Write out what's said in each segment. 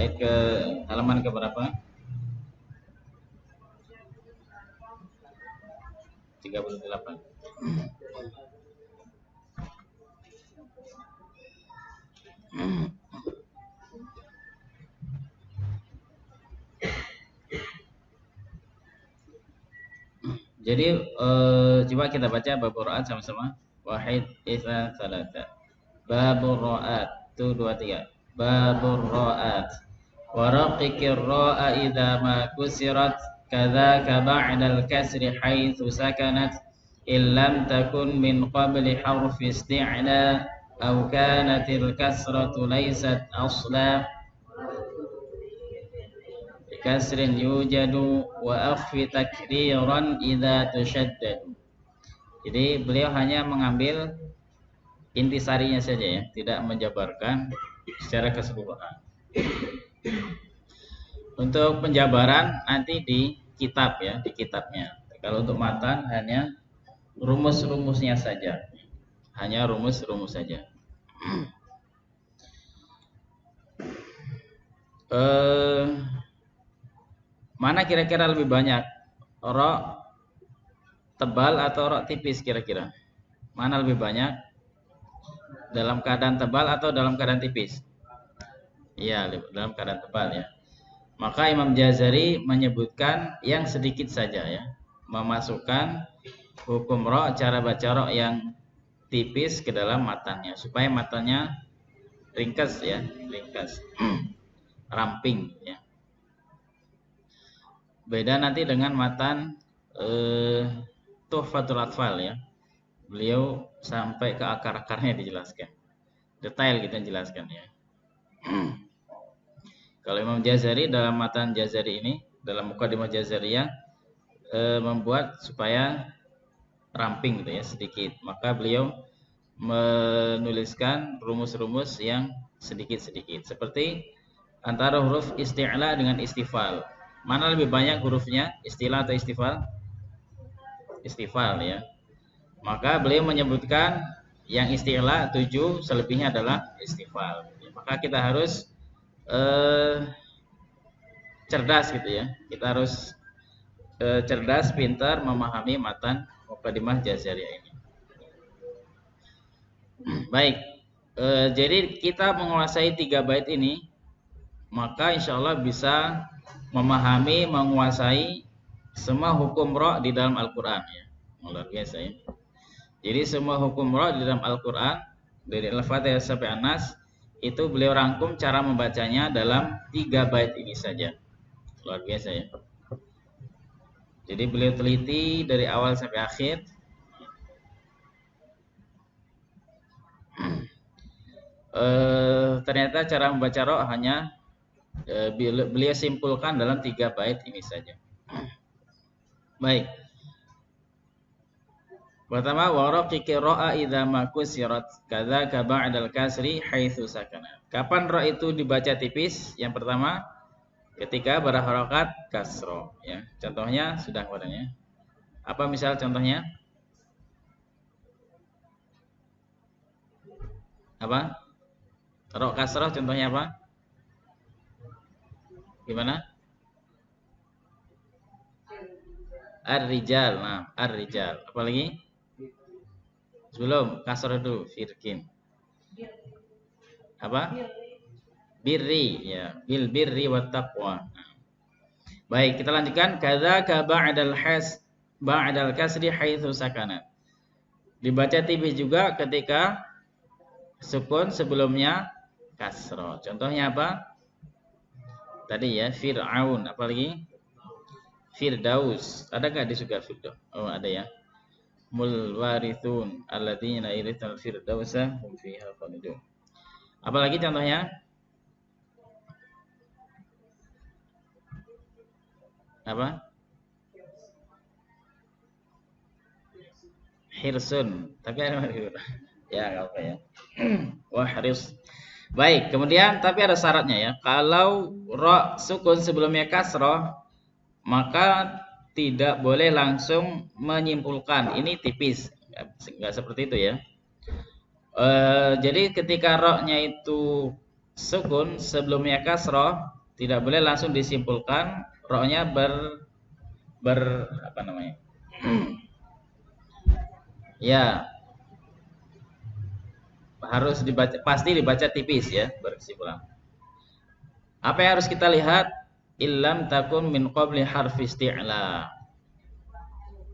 bait ke halaman ke berapa? 38. Jadi coba kita baca babur ra'at sama-sama. Wahid, isna, salata. Babur ra'at, itu 2 3. Babur ra'at. Waraqiqir ra'a idza ma kusirat kadzaka ba'dal kasri haitsu sakanat illam takun min qabli harfi isti'la aw kanatil kasratu laysat asla kasrin yujadu wa akhfi takriran idza tushaddad. Jadi beliau hanya mengambil intisarinya saja ya, tidak menjabarkan secara keseluruhan. Untuk penjabaran nanti di kitab ya, di kitabnya. Kalau untuk matan hanya rumus-rumusnya saja. Hanya rumus-rumus saja. Mana kira-kira lebih banyak? Ro tebal atau ro tipis kira-kira? Mana lebih banyak? Dalam keadaan tebal atau dalam keadaan tipis? Iya, dalam keadaan tebal ya. Maka Imam Jazari menyebutkan yang sedikit saja ya, memasukkan hukum ro, cara baca ro yang tipis ke dalam matanya supaya matanya ringkas ya, ringkas, ramping ya. Beda nanti dengan matan Tuhfatul Atfal ya. Beliau sampai ke akar-akarnya dijelaskan, detail kita jelaskan ya. Kalau Imam Jazari dalam matan Jazari ini, dalam Muqaddimah Jazariyah membuat supaya ramping gitu ya sedikit. Maka beliau menuliskan rumus-rumus yang sedikit-sedikit. Seperti antara huruf isti'la dengan istifal. Mana lebih banyak hurufnya, istilah atau istifal? Istifal ya. Maka beliau menyebutkan yang istilah 7, selebihnya adalah istifal. Maka kita harus cerdas gitu ya. Kita harus cerdas, pintar memahami matan Muqaddimah Jazariyah ini. Baik, jadi kita menguasai 3 bait ini, maka insya Allah bisa memahami, menguasai semua hukum ro di dalam Al-Quran ya. Luar biasa ya. Jadi semua hukum ro di dalam Al-Quran dari Al-Fatihah sampai An-Nas itu beliau rangkum cara membacanya dalam 3 bait ini saja. Luar biasa ya. Jadi beliau teliti dari awal sampai akhir. Ternyata cara membaca ro hanya beliau simpulkan dalam 3 bait ini saja. Baik. Pertama, waraqiqir ra'a idza ma kusirat kadzaka ba'dal kasri haitsu sakana. Kapan ra itu dibaca tipis? Yang pertama, ketika berharokat kasro ya. Contohnya sudah kepadanya. Apa misal contohnya? Apa? Ro kasro contohnya apa? Gimana? Ar-rijal. Nah, ar-rijal. Apa lagi? Sebelum kasro dulu, firkin. Apa? Birri ya, bil birri wat taqwa. Baik, kita lanjutkan. Kadzaka ba'dal kasri haitsu sakana. Dibaca tipis juga ketika sukun sebelumnya kasro. Contohnya apa? Tadi ya, Fir'aun, apalagi? Firdaus. Adakah di surga Firdaus? Oh, ada ya. Mul warithun alladzina irithal firdausa hum fiha khalidun. Apalagi contohnya? Apa? Hirsun. Tapi ada ya, enggak apa ya. Wahris. Baik, kemudian tapi ada syaratnya ya. Kalau ra sukun sebelumnya kasroh, maka tidak boleh langsung menyimpulkan ini tipis. Enggak seperti itu ya. Jadi ketika ra-nya itu sukun sebelumnya kasroh, Tidak boleh langsung disimpulkan ro-nya apa namanya? Ya, harus dibaca, pasti dibaca tipis ya, berkesimpulan. Apa yang harus kita lihat? Illam takun min qabli harfi isti'la.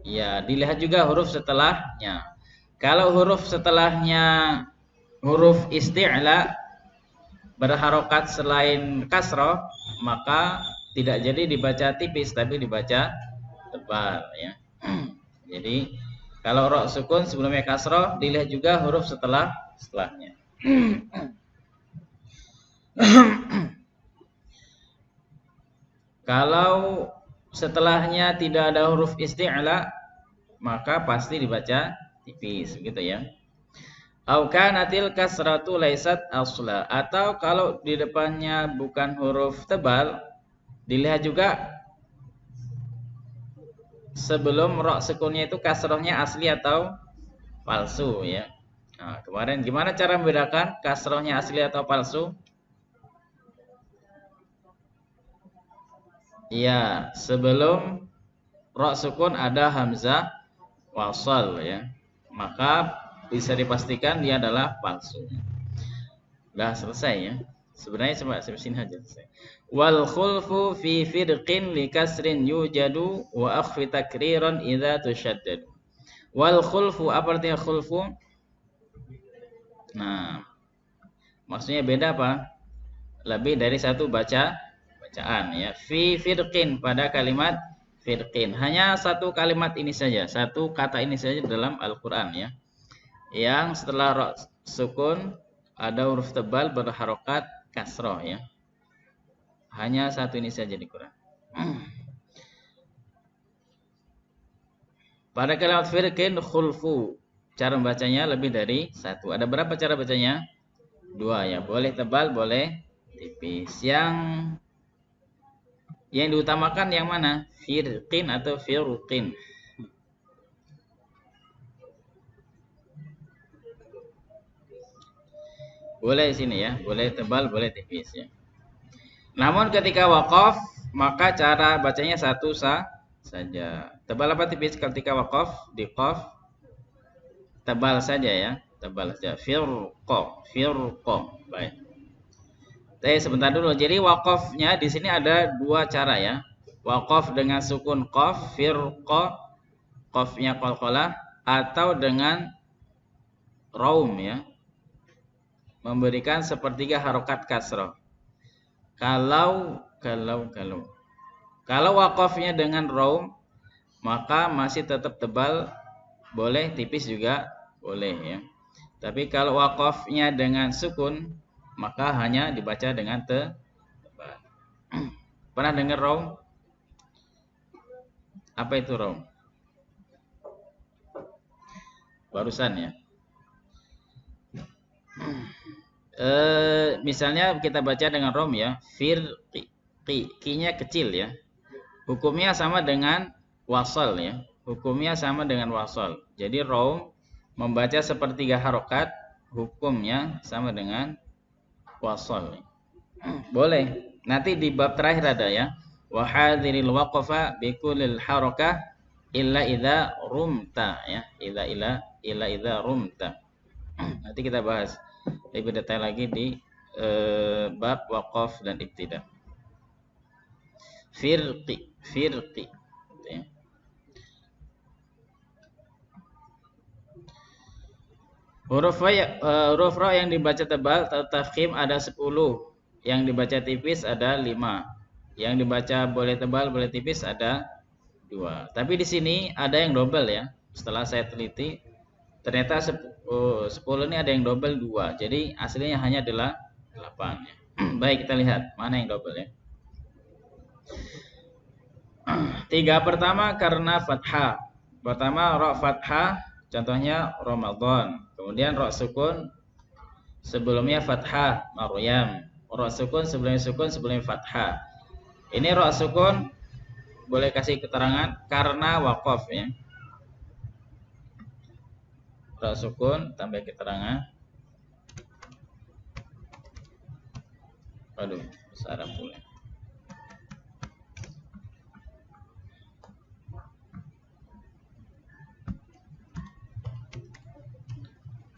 Ya, dilihat juga huruf setelahnya. Kalau huruf setelahnya huruf isti'la berharokat selain kasroh, maka tidak jadi dibaca tipis tapi dibaca tebal ya. Jadi kalau ro sukun sebelumnya kasroh, dilihat juga huruf setelahnya. Kalau setelahnya tidak ada huruf isti'la, maka pasti dibaca tipis gitu ya. Au kanatil kasratu laisat asla, atau kalau di depannya bukan huruf tebal, dilihat juga sebelum ro sukunnya itu kasrohnya asli atau palsu ya. Nah, kemarin gimana cara membedakan kasrohnya asli atau palsu? Iya, sebelum ro sukun ada hamzah wasal ya. Maka bisa dipastikan dia adalah palsu. Udah selesai ya. Sebenarnya coba sampai sini aja selesai. Wal khulfu fi firqin li kasrin yujadu wa akhfi takriran idza tushaddad. Wal khulfu, apa artinya khulfu? Nah, maksudnya beda apa? Lebih dari satu bacaan ya. Fi firqin, pada kalimat firqin. Hanya satu kalimat ini saja, satu kata ini saja dalam Al-Qur'an ya. Yang setelah ro sukun ada huruf tebal berharokat kasroh ya. Hanya satu ini saja di Quran. Pada kalimat firqin khulfu, cara membacanya lebih dari satu. Ada berapa cara bacanya? Dua ya. Boleh tebal, boleh tipis. Yang diutamakan yang mana? Firqin atau firqin? Boleh sini ya. Boleh tebal, boleh tipis ya. Namun ketika waqaf, maka cara bacanya satu saja. Tebal apa tipis ketika waqaf? Di qaf tebal saja ya, tebal saja. Firqo. Baik. Sebentar dulu. Jadi waqafnya di sini ada dua cara ya. Waqaf dengan sukun qaf, firqo, qafnya qalqalah, atau dengan raum ya. Memberikan sepertiga harokat kasroh. Kalau waqafnya dengan raum, maka masih tetap tebal, boleh tipis juga boleh ya. Tapi kalau waqafnya dengan sukun, maka hanya dibaca dengan tebal. Pernah dengar raum? Apa itu raum? Barusan ya. Misalnya kita baca dengan raum ya, ki-nya kecil ya. Hukumnya sama dengan wasal ya. Hukumnya sama dengan wasal. Jadi raum membaca sepertiga harokat, hukumnya sama dengan wasal. Boleh. Nanti di bab terakhir ada ya. Wa hadiril waqfa bi kullil harakah illa idza rumta ya. Illa idza rumta. Nanti kita bahas lebih detail lagi di bab waqaf dan ibtida. Firqi ya. Huruf ra yang dibaca tebal atau tafkhim ada 10, yang dibaca tipis ada 5. Yang dibaca boleh tebal boleh tipis ada 2. Tapi di sini ada yang double ya. Setelah saya teliti ternyata 10 ini ada yang double 2. Jadi aslinya hanya adalah 8 ya. Baik, kita lihat mana yang double ya. 3 pertama karena fathah. Pertama ra fathah, contohnya Ramadan. Kemudian ra sukun sebelumnya fathah, Maryam. Ra sukun sebelumnya fathah. Ini ra sukun boleh kasih keterangan karena waqaf ya. Ra sukun tambah keterangan. Waduh, besar pula.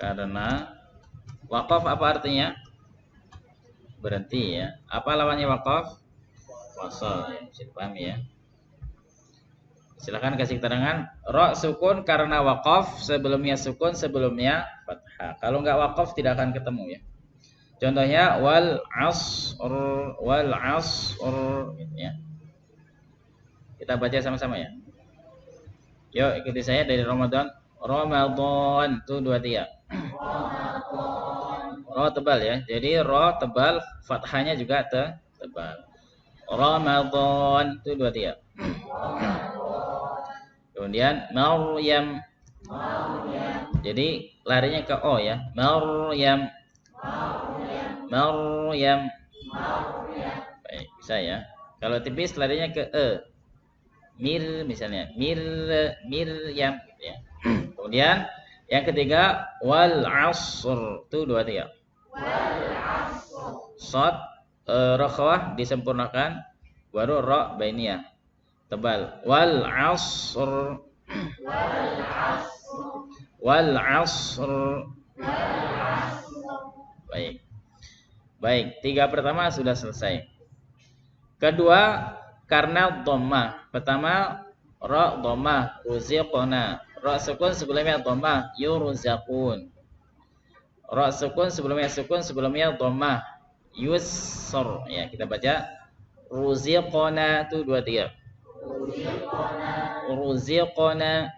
Karena waqaf apa artinya? Berhenti ya. Apa lawannya waqaf? Wasal ya, bisa dipahami ya. Silakan kasih keterangan. Ro sukun karena waqaf, sebelumnya sukun, sebelumnya fathah. Kalau nggak waqaf tidak akan ketemu ya. Contohnya wal asr gitu ya. Kita baca sama-sama ya. Yuk ikuti saya dari Ramadan. Ramadan itu 2 tiap. Ro tebal ya. Jadi ro tebal, fathahnya juga tebal. Ramadan itu 2 tiap. Kemudian Maryam. Jadi larinya ke O ya. Maryam. Baik, bisa ya. Kalau tipis larinya ke E. Misalnya. Miryam ya. Kemudian yang ketiga wal asr itu 2 tiap. Shad rakhawah disempurnakan, baru ra bainiyah tebal. Wal asr. Baik, 3 pertama sudah selesai. Kedua karena dhammah. Pertama ra dhammah, ruziqna. Ra sukun sebelumnya dhammah, yurzaqun. Ra sukun sebelumnya dhammah, yusr. Ya, kita baca ruziqna itu 2 tiap. Ruziqna.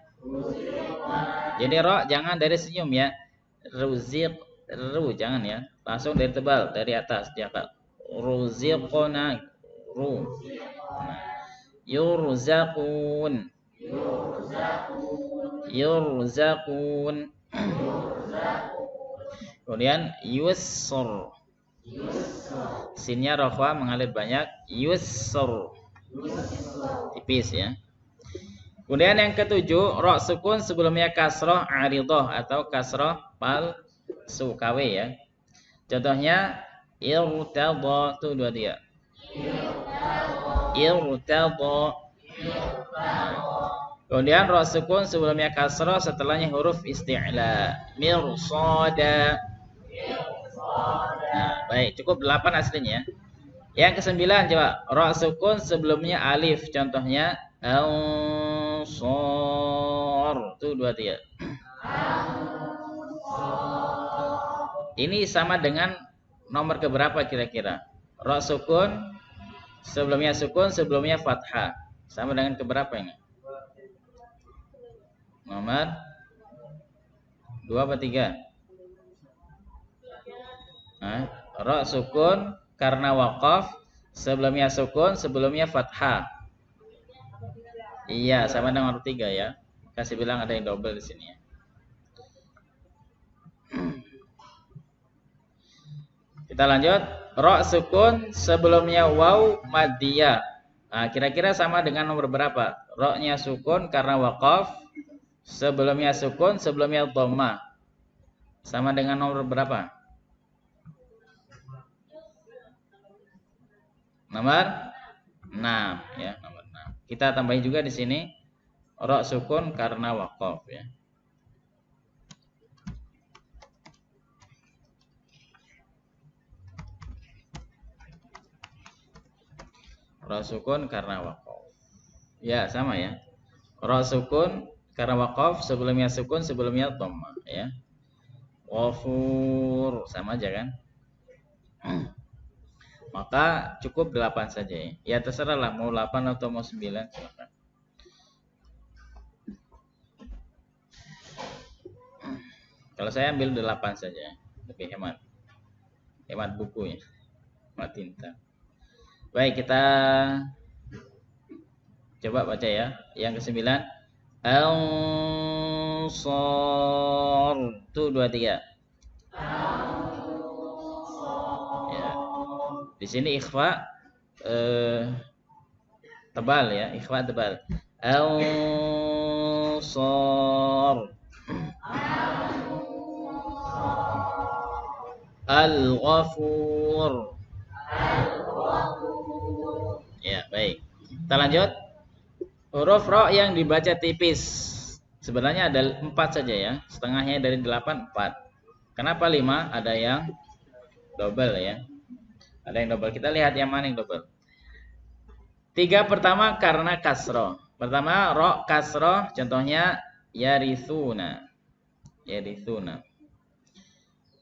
Jadi ra jangan dari senyum ya. Jangan ya. Langsung dari tebal, dari atas diangkat. Ruziqna. Yurzaqun. Kemudian yusr. Sinnya rafa mengalir banyak. Yusr. Tipis ya. Kemudian yang ketujuh, ra sukun sebelumnya kasroh aridoh atau kasroh palsu KW ya. Contohnya irtadha itu 2 tiap. Irtadha. Kemudian ra sukun sebelumnya kasroh, setelahnya huruf isti'la. Mirsada. Nah, baik, cukup 8 aslinya. Yang ke-9 coba, ra sukun sebelumnya alif, contohnya ansor itu 2 tiap. Ini sama dengan nomor keberapa kira-kira? Ra sukun sebelumnya fathah. Sama dengan keberapa ini? Nomor 2 apa 3? Nah, ra sukun karena waqaf, sebelumnya sukun, sebelumnya fathah. Iya, sama dengan nomor 3 ya. Kasih bilang ada yang double di sini ya. Kita lanjut. Ra sukun sebelumnya waw maddiyah. Nah, kira-kira sama dengan nomor berapa? Ra-nya sukun karena waqaf, sebelumnya sukun, sebelumnya dhammah. Sama dengan nomor berapa? Nomor 6 ya, nomor 6. Kita tambahin juga di sini ra sukun karena waqaf ya. Ra sukun karena waqaf. Ya, sama ya. Ra sukun karena waqaf, sebelumnya sukun, sebelumnya dhammah ya. Ghafur sama aja kan? Maka cukup 8 saja ya. Ya terserah lah mau 8 atau mau 9 silakan. Kalau saya ambil 8 saja, lebih hemat. Hemat buku ya. Hemat tinta. Baik, kita coba baca ya. Yang ke-9 Ansor itu 2 3. Ya. Di sini ikhfa tebal ya, ikhfa tebal. Ansor. Al-Ghafur. Ya, baik. Kita lanjut. Huruf ra yang dibaca tipis. Sebenarnya ada 4 saja ya. Setengahnya dari 8, 4. Kenapa 5? Ada yang double ya. Ada yang double. Kita lihat yang mana yang double. 3 pertama karena kasroh. Pertama ro kasroh, contohnya yarithuna. Yarithuna.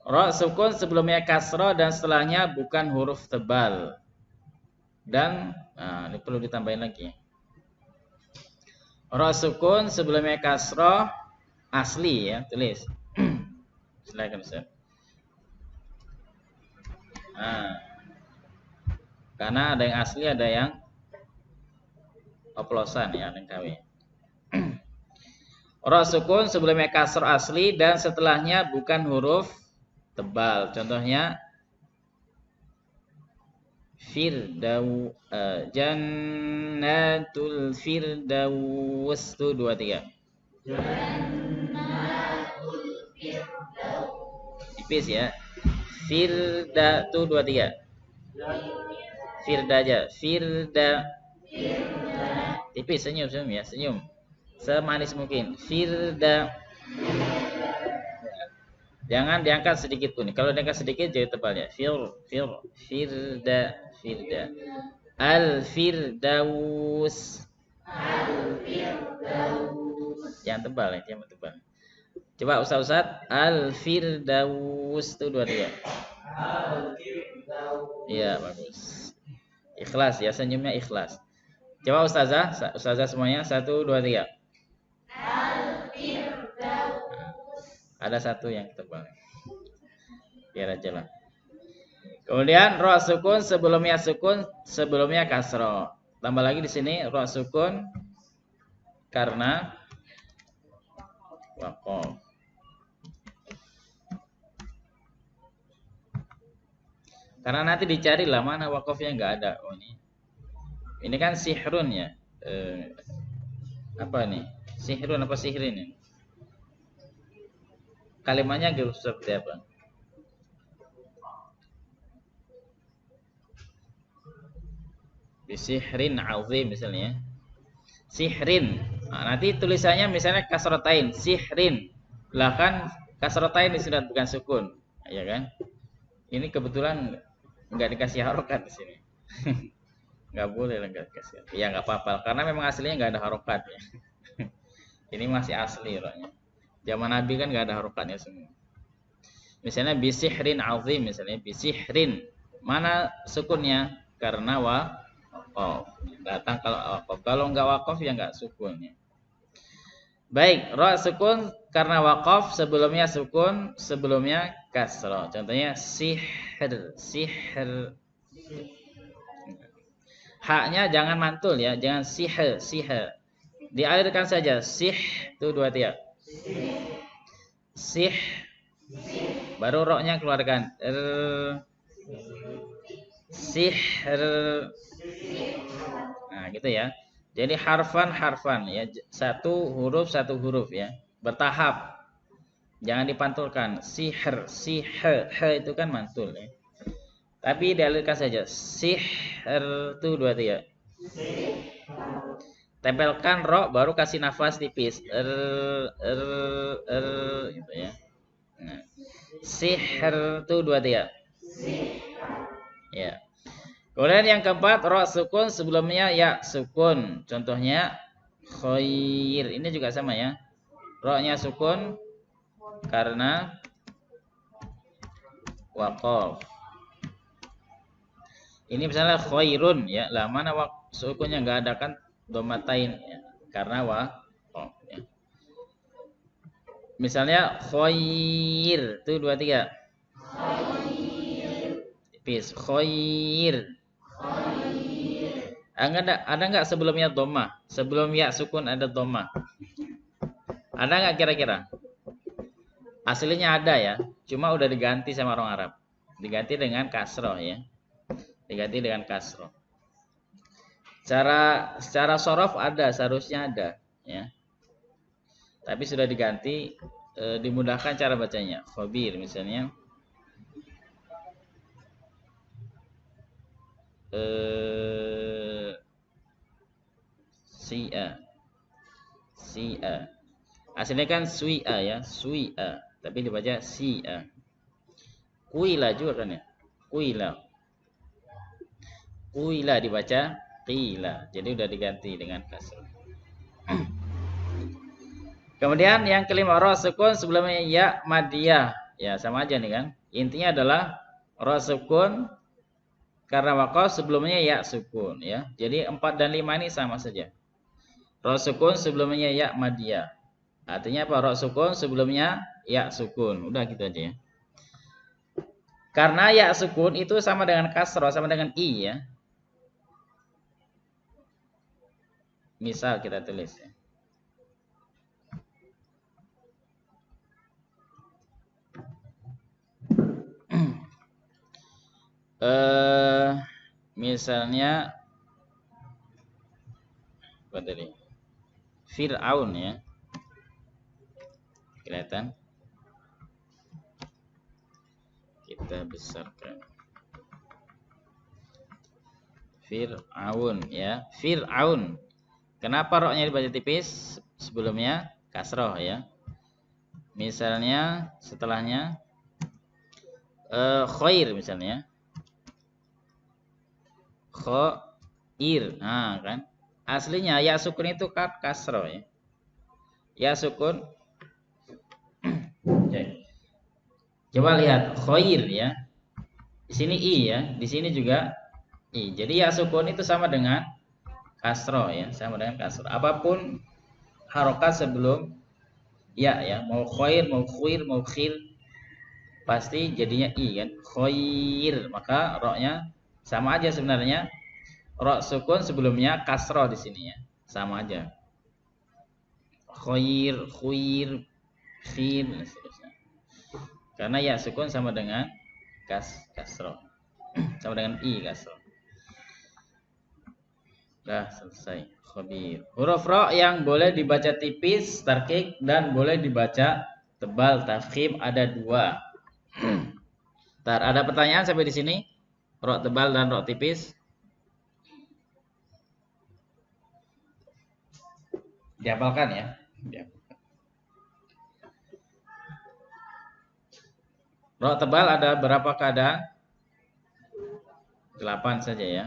Ro sukun sebelumnya kasroh dan setelahnya bukan huruf tebal. Dan ini perlu ditambahin lagi. Ro sukun sebelumnya kasroh asli ya, tulis. Silakan Ustaz. Karena ada yang asli, ada yang oplosan ya, ada yang KW. Ro sukun sebelumnya kasroh asli dan setelahnya bukan huruf tebal. Contohnya Jannatul Firdaus itu 2 3. Jannatul Firdaus. Tipis ya. Firda itu 2 3. Firda aja. Firda. Tipis, senyum ya, senyum. Semanis mungkin. Firda. Jangan diangkat sedikit pun. Kalau diangkat sedikit jadi tebal ya. Firda. Al-Firdaus. Jangan tebal ya, jangan tebal. Coba Ustaz. Al-Firdaus itu 2 3. Iya, bagus. Ikhlas ya, senyumnya ikhlas. Coba Ustazah semuanya 1 2 3. Ada satu yang tebal. Biar aja lah. Kemudian ro sukun sebelumnya kasroh. Tambah lagi di sini ro sukun karena waqaf. Karena nanti dicari lah mana waqafnya, nggak ada. Oh ini kan sihrun ya. Apa nih? Sihrun apa sihrin ya? Kalimatnya seperti apa? Bisihrin azim misalnya. Sihrin. Nanti tulisannya misalnya kasrotain, sihrin. Lah kan kasrotain sudah bukan sukun, ya kan? Ini kebetulan nggak dikasih harokat di sini. Nggak boleh lah nggak dikasih. Ya nggak apa-apa, karena memang aslinya nggak ada harokat ya. Ini masih asli rohnya. Zaman Nabi kan nggak ada harokatnya semua. Misalnya bisihrin azim, misalnya bisihrin. Mana sukunnya? Karena waqaf. Datang kalau waqaf. Kalau nggak waqaf ya nggak sukunnya. Baik, ro sukun karena waqaf, sebelumnya sukun, sebelumnya kasroh. Contohnya sihr. Haknya jangan mantul ya, jangan sihr. Dialirkan saja. Sih itu 2 3. Sih. Baru roknya keluarkan. Sihr. Nah, gitu ya. Jadi harfan ya, satu huruf ya, bertahap. Jangan dipantulkan. Sihr, itu kan mantul ya. Tapi dialirkan saja. Sihr itu 2 3. Tempelkan ro, baru kasih nafas tipis. Gitu ya. Nah. Sihr itu 2 3. Ya. Kemudian yang keempat, ro sukun sebelumnya ya sukun. Contohnya khair. Ini juga sama ya. Ro-nya sukun karena waqaf. Ini misalnya khairun ya. Lah mana sukunnya enggak ada kan domatain ya. Karena waqaf ya. Misalnya khair itu 2 3. Tipis. Khair. Ada nggak sebelumnya dhamma? Sebelum ya sukun ada dhamma. Ada nggak kira-kira? Aslinya ada ya, cuma udah diganti sama orang Arab. Diganti dengan kasroh ya. Diganti dengan kasroh. Secara sorof ada, seharusnya ada ya. Tapi sudah diganti, dimudahkan cara bacanya. Khabir misalnya. Si'a. Aslinya kan sui'a ya, sui'a, tapi dibaca si'a. Kuila juga kan ya. Kuila. Kuila dibaca qila. Jadi udah diganti dengan kasrah. Kemudian yang kelima ra sukun sebelumnya ya madiyah. Ya sama aja nih kan. Intinya adalah ra sukun karena waqaf sebelumnya ya sukun ya. Jadi 4 dan 5 ini sama saja. Ra sukun sebelumnya ya madiyah. Artinya apa? Ra sukun sebelumnya ya sukun. Udah gitu aja ya. Karena ya sukun itu sama dengan kasrah, sama dengan i ya. Misal kita tulis ya. Misalnya apa tadi? Fir'aun ya. Kelihatan? Kita besarkan. Fir'aun ya. Fir'aun. Kenapa roknya dibaca tipis? Sebelumnya kasroh ya. Misalnya setelahnya khair misalnya. Khair. Nah, kan? Aslinya ya sukun itu kan kasroh ya. Ya sukun. Coba lihat khair ya. Di sini i ya, di sini juga i. Jadi ya sukun itu sama dengan kasroh ya, sama dengan kasroh. Apapun harokat sebelum ya ya, mau khair, mau khuir, mau khir, pasti jadinya i kan. Khair, maka roknya sama aja sebenarnya. Rok sukun sebelumnya kasroh di sini ya, sama aja. Khair, khuir, khir, dan seterusnya. Karena ya sukun sama dengan kasroh, sama dengan i kasroh. Dah selesai. Khabir. Huruf ro yang boleh dibaca tipis, tarkik, dan boleh dibaca tebal, tafkhim ada 2. Ntar ada pertanyaan sampai di sini? Ro tebal dan ro tipis. Dihafalkan ya. Ro tebal ada berapa keadaan? 8 saja ya.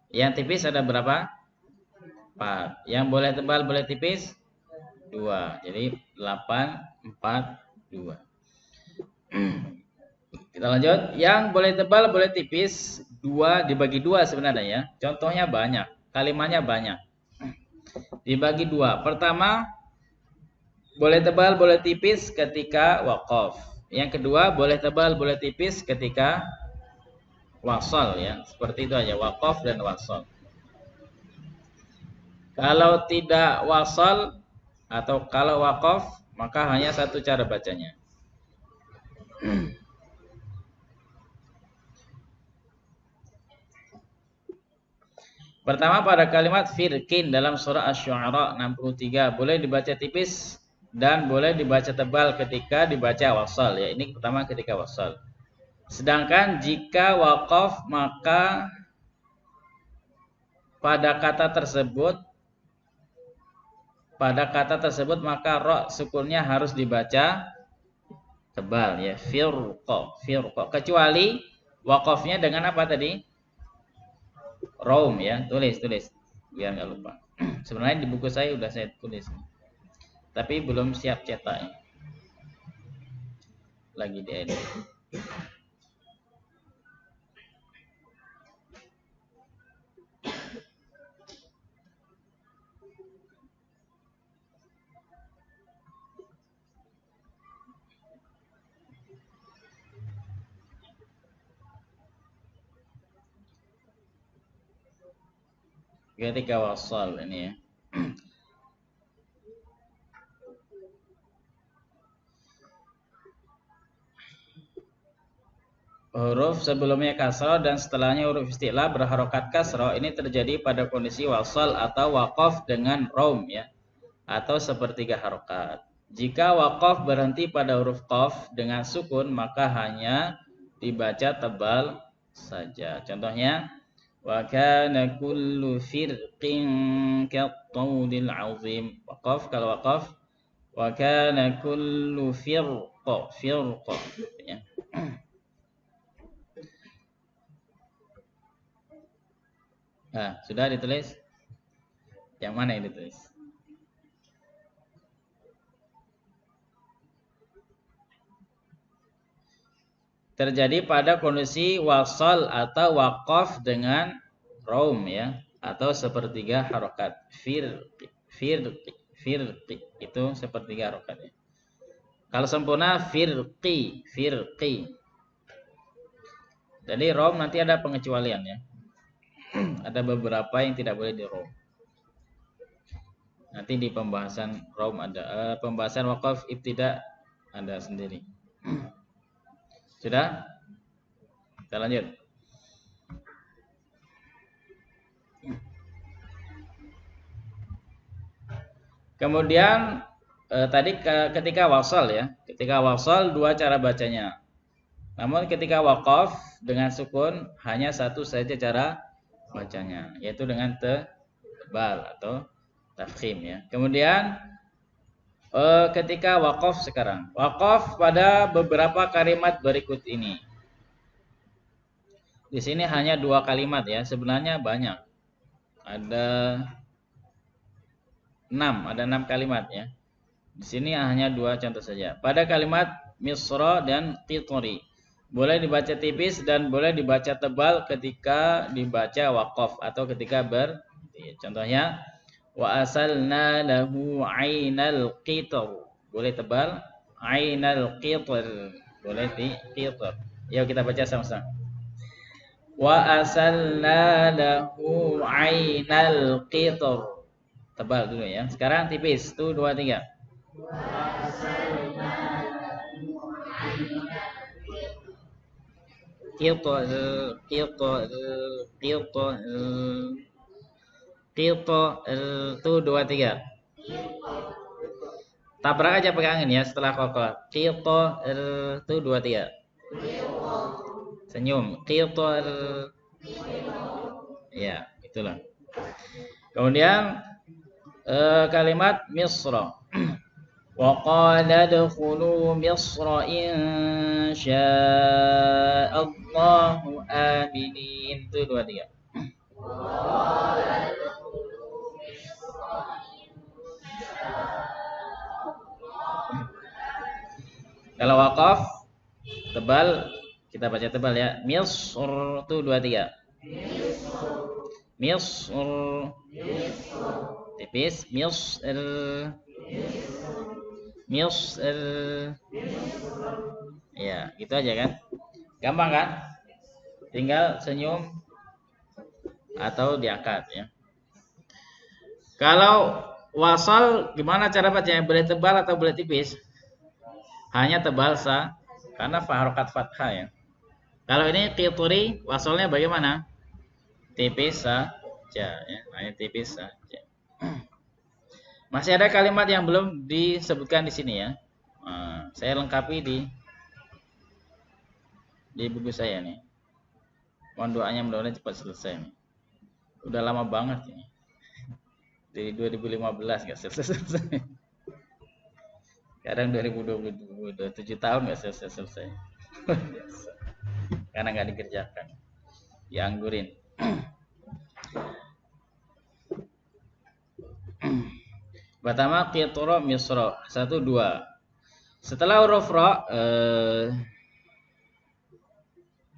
Yang tipis ada berapa? 4. Yang boleh tebal, boleh tipis? 2. Jadi 8, 4, 2. Kita lanjut. Yang boleh tebal, boleh tipis. 2 dibagi 2 sebenarnya ya. Contohnya banyak. Kalimatnya banyak. Dibagi 2. Pertama, boleh tebal, boleh tipis ketika waqaf. Yang kedua, boleh tebal, boleh tipis ketika wasal ya. Seperti itu aja, waqaf dan wasal. Kalau tidak wasal atau kalau waqaf, maka hanya satu cara bacanya. Pertama pada kalimat firkin dalam surah Asy-Syu'ara 63 boleh dibaca tipis dan boleh dibaca tebal ketika dibaca wasal ya. Ini pertama ketika wasal. Sedangkan jika waqaf maka pada kata tersebut maka ra sukunnya harus dibaca tebal ya. Firqa. Kecuali waqafnya dengan apa tadi? Rom ya, tulis biar nggak lupa. Sebenarnya di buku saya udah saya tulis, tapi belum siap cetak ya. Lagi diedit. Ketika wasal ini ya. Huruf sebelumnya kasroh dan setelahnya huruf isti'la berharokat kasroh ini terjadi pada kondisi wasal atau waqaf dengan rom ya, atau sepertiga harokat. Jika waqaf berhenti pada huruf qaf dengan sukun maka hanya dibaca tebal saja. Contohnya wa kana kullu firqin kattawdil azim. Waqaf, kalau waqaf wa kana kullu firqa ya. Sudah ditulis? Yang mana yang ditulis? Terjadi pada kondisi wasal atau waqaf dengan raum ya, atau sepertiga harokat. Firqi itu sepertiga harokat ya. Kalau sempurna firqi. Jadi raum nanti ada pengecualian ya. Ada beberapa yang tidak boleh di raum. Nanti di pembahasan raum ada, pembahasan waqaf ibtida ada sendiri. Sudah? Kita lanjut. Kemudian tadi ketika wasal ya. Ketika wasal dua cara bacanya. Namun ketika waqaf dengan sukun hanya satu saja cara bacanya, yaitu dengan tebal atau tafkhim ya. Kemudian ketika waqaf sekarang. Waqaf pada beberapa kalimat berikut ini. Di sini hanya 2 kalimat ya, sebenarnya banyak. Ada 6 kalimat ya. Di sini hanya 2 contoh saja. Pada kalimat misra dan qitri. Boleh dibaca tipis dan boleh dibaca tebal ketika dibaca waqaf atau ketika contohnya wa asalna lahu ainal qitr. Boleh tebal, ainal qitr. Boleh di qitr. Yuk kita baca sama-sama. Wa asalna lahu ainal qitr. Tebal dulu ya. Sekarang tipis. 1 2 3. Wa asalna lahu ainal qitr. Qitr. 1 2 3. Tabrak aja pegangin ya setelah kokoh. Qitr. 1 2 3. Senyum. Qitr. Ya, itulah. Kemudian kalimat misra. Wa qala adkhulu misra insya'allahu aminin. 1 2 3. Kalau waqaf tebal, kita baca tebal ya. Misr. 1 2 3. Misr. Tipis. Misr. Ya, gitu aja kan. Gampang kan? Tinggal senyum atau diangkat ya. Kalau wasal gimana cara bacanya? Boleh tebal atau boleh tipis? Hanya tebal karena harokat fathah ya. Kalau ini qitri wasalnya bagaimana? Tipis saja ya, hanya tipis saja. Masih ada kalimat yang belum disebutkan di sini ya. Saya lengkapi di buku saya nih. Mohon doanya mudah-mudahan cepat selesai nih. Udah lama banget ini. Dari 2015 nggak selesai. Sekarang 2020 udah 7 tahun nggak selesai. Karena nggak dikerjakan, dianggurin. Pertama qitra misra 1 2. Setelah huruf ra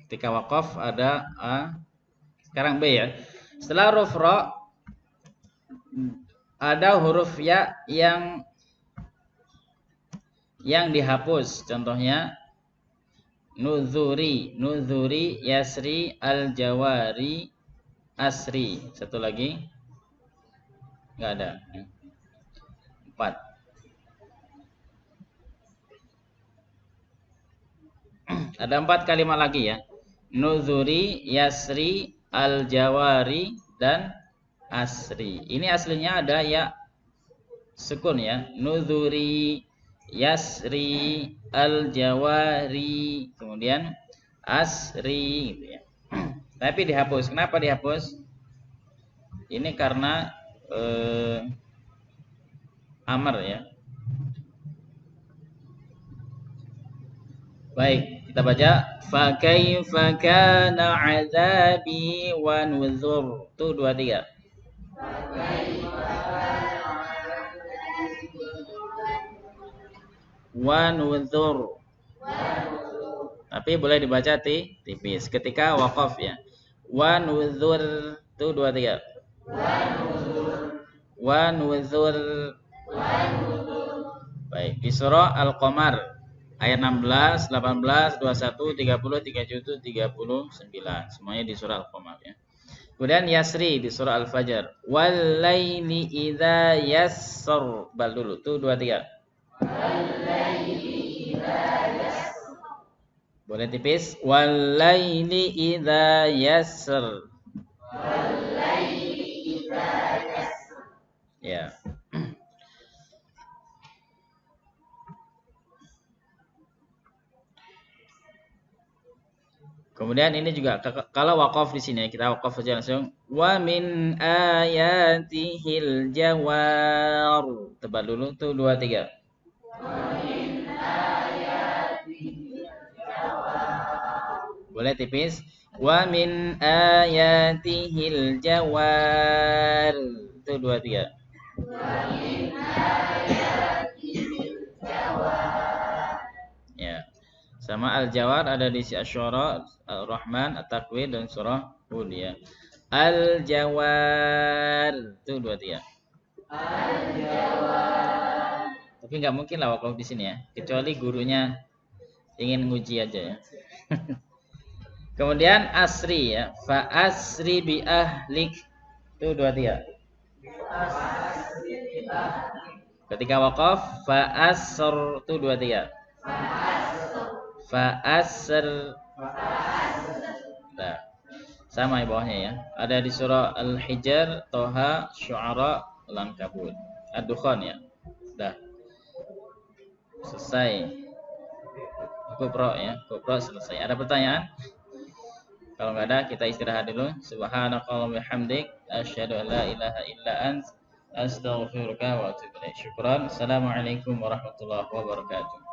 ketika waqaf ada a, sekarang b ya. Setelah huruf ra ada huruf ya yang dihapus. Contohnya nuzuri, yasri, al-jawari, asri. Satu lagi nggak ada. 4. Ada 4 kalimat lagi ya. Nuzuri, yasri, al-jawari, dan asri. Ini aslinya ada ya sukun ya. Nuzuri, yasri, al-jawari, kemudian asri gitu ya. Tapi dihapus. Kenapa dihapus? Ini karena amar ya. Baik, Kita baca fa kaifa kana azabi wa nuzur. Tuh 2 3. Wa nuzur. Tapi boleh dibaca tipis ketika waqaf ya. Wa nuzur. Tuh 2 3. Wa nuzur. Baik, di surah Al-Qamar ayat 16, 18, 21, 30, 37, 39. Semuanya di surah Al-Qamar ya. Kemudian Yasri di surah Al-Fajr. Wal laili idza yassar. Bal dulu. Tuh 2 3. Boleh tipis. Wal laili idza yassar. Ya. Kemudian ini juga kalau waqaf di sini kita waqaf saja langsung. Wa min ayatihil jawar. Tebal dulu tuh 2 3. Boleh tipis. Wa min ayatihil jawar. Tuh 2 3. Ya. Sama Al-Jawar ada di Asy-Syu'ara, Ar-Rahman, At-Takwir dan surah Hud ya. Al-Jawar. Tuh 2 3. Tapi nggak mungkin lah wakaf di sini ya, kecuali gurunya ingin nguji aja ya. Kemudian asri ya, fa asri bi ahlik. Tuh 2 3. Ketika waqaf fa asr. Tuh 2 3. Fa asr. Nah, sama di bawahnya ya. Ada di surah Al-Hijr, Toha, Syu'ara, Al-Ankabut, Ad-Dukhan ya. Dah. Selesai. Kupro ya, kupro selesai. Ada pertanyaan? Kalau nggak ada, kita istirahat dulu. Subhanakallahumma bihamdik, asyhadu an la ilaha illa ant, astaghfiruka wa atubu ilaik. Syukran. Assalamualaikum warahmatullahi wabarakatuh.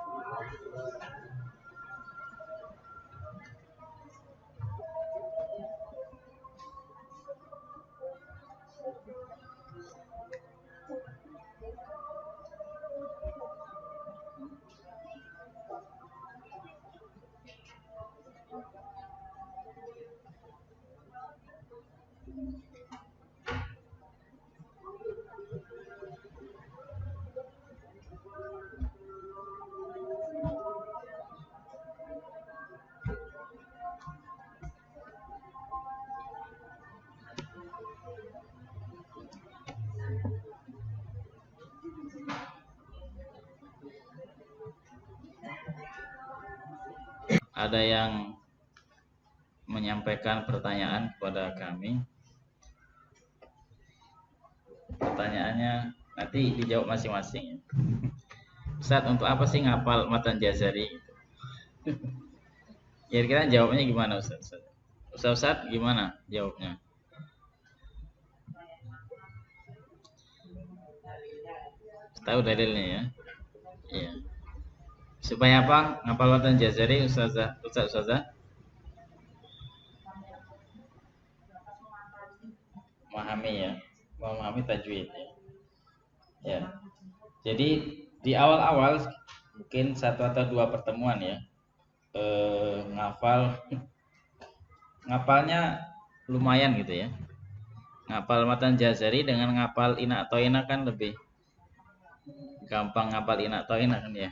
Ada yang menyampaikan pertanyaan kepada kami. Pertanyaannya nanti dijawab masing-masing. Ustaz, untuk apa sih ngapal matan Jazari? Kira-kira jawabnya gimana Ustaz? Ustaz gimana jawabnya? Tahu dalilnya ya? Iya. Supaya apa? Ngapal matan Jazari Ustazah? Memahami ya, memahami tajwid ya. Ya. Jadi di awal-awal mungkin 1 atau 2 pertemuan ya, ngapalnya lumayan gitu ya. Ngapal matan Jazari dengan ngapal Ina Toina kan lebih gampang ngapal Ina Toina kan ya.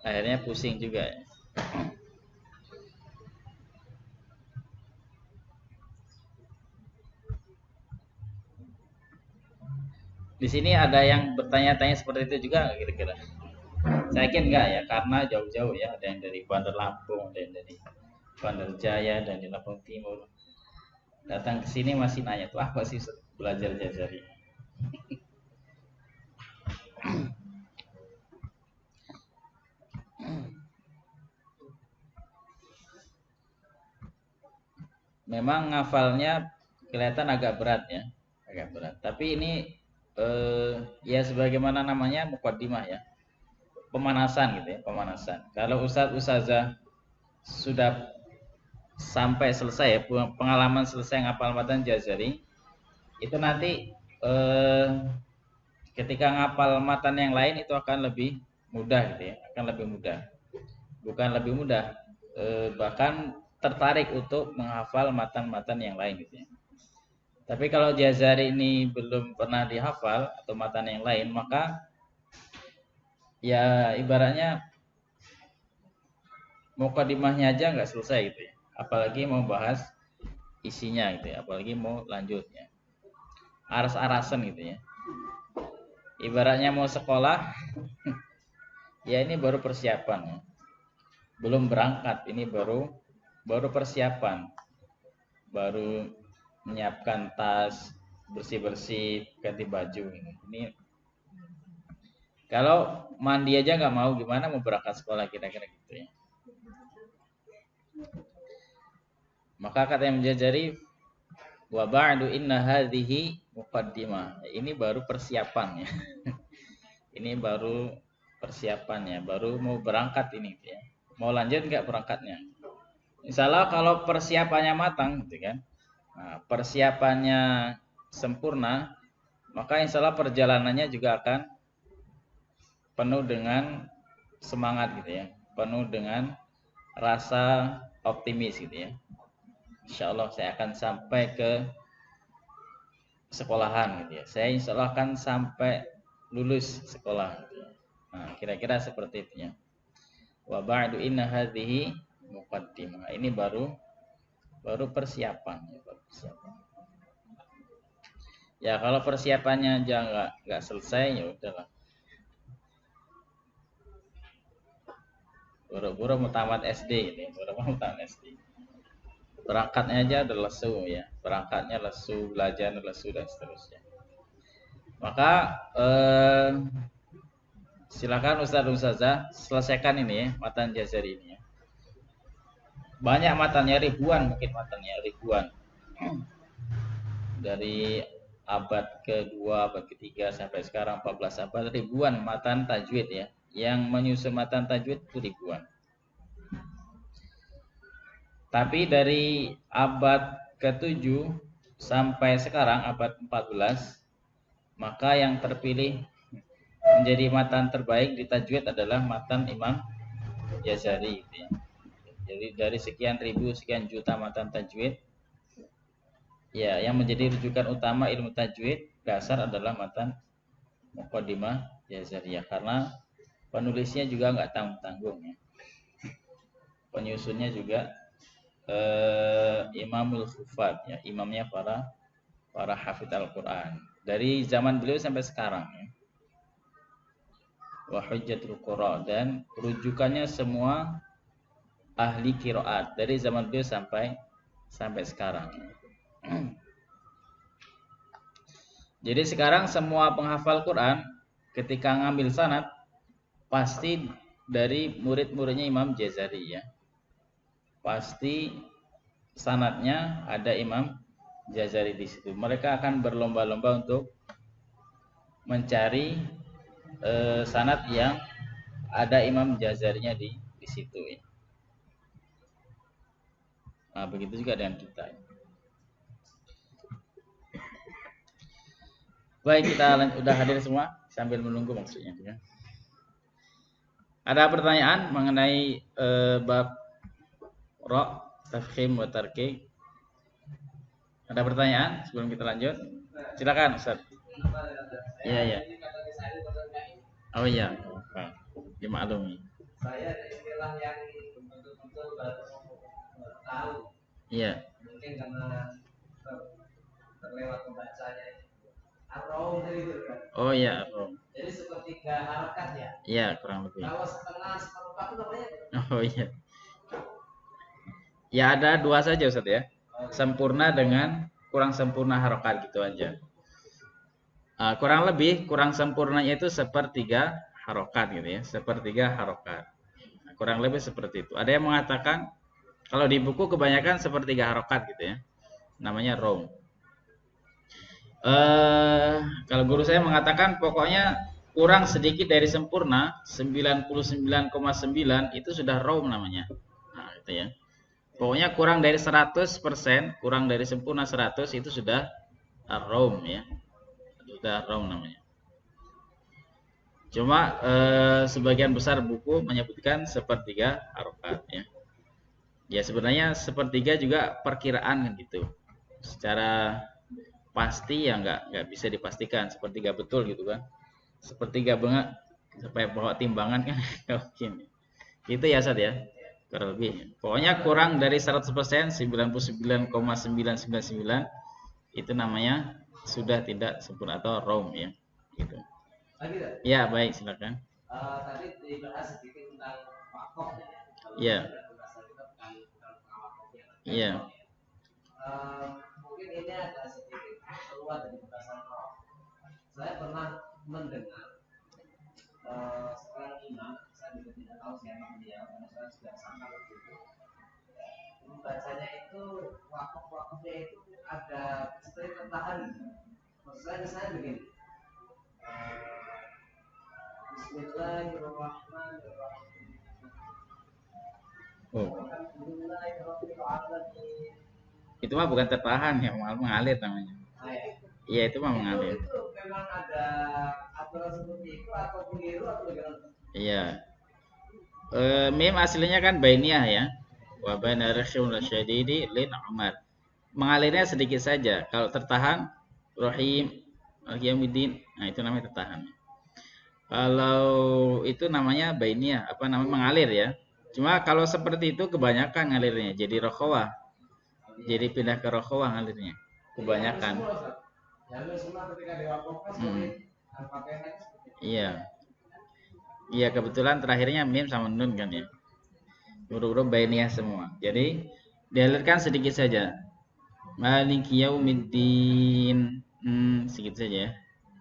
Akhirnya pusing juga ya. Di sini ada yang bertanya-tanya seperti itu juga kira-kira? Saya yakin enggak ya, karena jauh-jauh ya, ada yang dari Bandar Lampung, ada yang dari Bandar Jaya dan di Lampung Timur. Datang ke sini masih nanya tuh apa sih belajar Jazari. Memang ngafalnya kelihatan agak berat ya, agak berat. Tapi ini ya sebagaimana namanya muqaddimah ya. pemanasan gitu ya, pemanasan. Kalau ustazah sudah sampai selesai ya, pengalaman selesai ngapal matan Jazari, itu nanti ketika ngapal matan yang lain itu akan lebih mudah gitu ya, akan lebih mudah. Bukan lebih mudah, bahkan tertarik untuk menghafal matan-matan yang lain gitu ya. Tapi kalau Jazari ini belum pernah dihafal atau matan yang lain, maka ya ibaratnya mukadimahnya aja nggak selesai gitu ya. Apalagi mau bahas isinya gitu ya, apalagi mau lanjutnya. Aras-arasan gitu ya. Ibaratnya mau sekolah, ya ini baru persiapan ya. Belum berangkat, ini baru persiapan. Baru menyiapkan tas, bersih-bersih, ganti baju ini. Kalau mandi aja nggak mau, gimana mau berangkat sekolah kira-kira gitu ya. Maka kata yang Jazari, wa ba'du inna hadhihi muqaddimah. Ini baru persiapan ya. Ini baru persiapannya, baru mau berangkat ini ya. Mau lanjut nggak berangkatnya? Misalnya kalau persiapannya matang gitu kan. Nah, persiapannya sempurna, maka insya Allah perjalanannya juga akan penuh dengan semangat gitu ya, penuh dengan rasa optimis gitu ya. Insya Allah saya akan sampai ke sekolahan gitu ya. Saya insya Allah akan sampai lulus sekolah gitu ya. Nah, kira-kira seperti itu ya. Wa ba'du inna hadhihi muqaddimah. Ini baru persiapan ya, baru persiapan. Ya kalau persiapannya aja nggak selesai ya udahlah. Buru-buru mau tamat SD ini, buru-buru mau tamat SD. Berangkatnya aja udah lesu ya, berangkatnya lesu, belajar lesu dan seterusnya. Maka silakan Ustaz Ustazah selesaikan ini ya, matan Jazari ini ya. Banyak matanya, ribuan mungkin matanya, ribuan. Dari abad kedua, abad ketiga sampai sekarang 14 abad, ribuan matan tajwid ya. Yang menyusun matan tajwid itu ribuan. Tapi dari abad ke-7 sampai sekarang abad 14, maka yang terpilih menjadi matan terbaik di tajwid adalah matan Imam Jazari gitu ya. Jadi dari sekian ribu, sekian juta matan tajwid, ya yang menjadi rujukan utama ilmu tajwid dasar adalah matan Muqaddimah Jazariyah, karena penulisnya juga nggak tanggung-tanggung ya. Penyusunnya juga Imamul Hufad ya, imamnya para hafidz Al-Qur'an dari zaman beliau sampai sekarang ya. Wa hujjatul qurra, dan rujukannya semua ahli qiraat dari zaman beliau sampai sekarang. Jadi sekarang semua penghafal Quran ketika ngambil sanad pasti dari murid-muridnya Imam Jazari ya. Pasti sanadnya ada Imam Jazari di situ. Mereka akan berlomba-lomba untuk mencari sanad yang ada Imam Jazarinya di situ ya. Nah, begitu juga dengan kita. Baik, kita udah hadir semua sambil menunggu maksudnya ya. Ada pertanyaan mengenai bab ra, tafkhim wa tarqiq? Ada pertanyaan sebelum kita lanjut? Silakan Ustaz. Iya, iya. Oh iya. Dimaklumi. Saya ada istilah yang betul-betul baru tahu. Iya. Mungkin karena terlewat pembacanya. Ar-Rawm itu kan. Oh iya, Ar-Rawm. Jadi sepertiga harokat ya? Iya, kurang lebih. Kalau setengah seperempat itu namanya? Oh iya. Ya ada dua saja Ustaz ya. Sempurna dengan kurang sempurna harokat gitu aja. Kurang lebih kurang sempurnanya itu sepertiga harokat gitu ya, sepertiga harokat. Nah, kurang lebih seperti itu. Ada yang mengatakan kalau di buku kebanyakan sepertiga harokat gitu ya, namanya rawm. Kalau guru saya mengatakan pokoknya kurang sedikit dari sempurna 99,9 itu sudah raum namanya. Nah, gitu ya. Pokoknya kurang dari 100%, kurang dari sempurna 100 itu sudah raum ya. Sudah raum namanya. Cuma sebagian besar buku menyebutkan sepertiga harokat ya. Ya sebenarnya sepertiga juga perkiraan kan gitu. Secara pasti ya nggak bisa dipastikan sepertiga betul gitu kan. Sepertiga banget sampai bawa timbangan kan nggak mungkin. Itu ya Sat ya. Kurang lebih. Pokoknya kurang dari 100%, 99,999 itu namanya sudah tidak sempurna atau raum ya. Gitu. Lagi tak? Ya, baik, silakan. Tadi dibahas sedikit tentang wakaf ya. Iya. Pembahasan kita bukan wakafnya. Iya. Mungkin ini agak sedikit keluar dari pembahasan roh. Saya pernah mendengar seorang imam, saya juga tidak tahu siapa dia, karena saya sudah sama waktu itu. Membacanya itu wakaf-wakafnya itu ada seperti tertahan. Maksud saya misalnya begini. Bismillahirrahmanirrahim. Oh. Itu mah bukan tertahan ya, malah mengalir namanya. Iya, itu mah mengalir. Itu memang ada aturan seperti itu atau keliru atau bagaimana? Iya. Mim aslinya kan bainiyah ya. Wa baina rakhim syadidi lin umar. Mengalirnya sedikit saja. Kalau tertahan rahim al-yamiddin, nah itu namanya tertahan. Kalau itu namanya bainiyah, apa namanya mengalir ya. Cuma kalau seperti itu kebanyakan ngalirnya jadi rokhawah. Jadi pindah ke rokhawah ngalirnya. Kebanyakan. Iya. Iya, kebetulan terakhirnya mim sama nun kan ya. Huruf-huruf bainiyah semua. Jadi dialirkan sedikit saja. Maliki yaumiddin. Sedikit saja ya.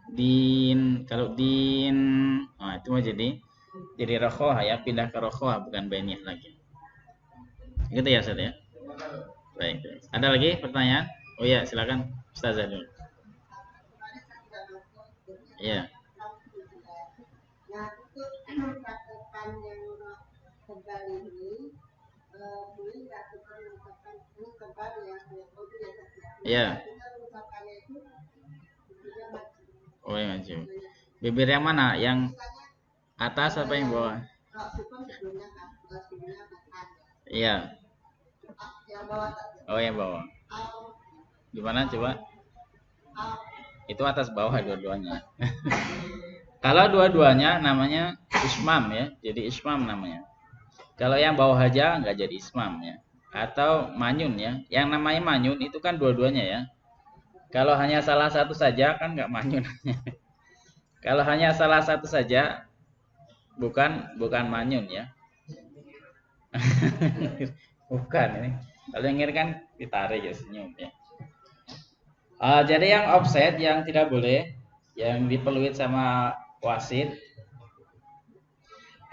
Din, kalau din, nah itu mah jadi rokhawah ya, pindah ke rokhawah bukan bainiyah lagi. Gitu ya Ustaz ya. Baik. Ada lagi pertanyaan? Oh ya, silakan Ustazah dulu. Iya. Iya. Oh yang maju. Bibir yang mana? Yang atas apa yang bawah? Iya. Oh yang bawah. Gimana coba? Itu atas bawah dua-duanya. Kalau dua-duanya namanya ismam ya, jadi ismam namanya. Kalau yang bawah aja nggak jadi ismam ya. Atau manyun ya. Yang namanya manyun itu kan dua-duanya ya. Kalau hanya salah satu saja kan nggak manyun. Kalau hanya salah satu saja bukan manyun ya. Bukan ini. Kalau yang ini kan ditarik ya senyum ya. Jadi yang offset yang tidak boleh, yang dipeluit sama wasit,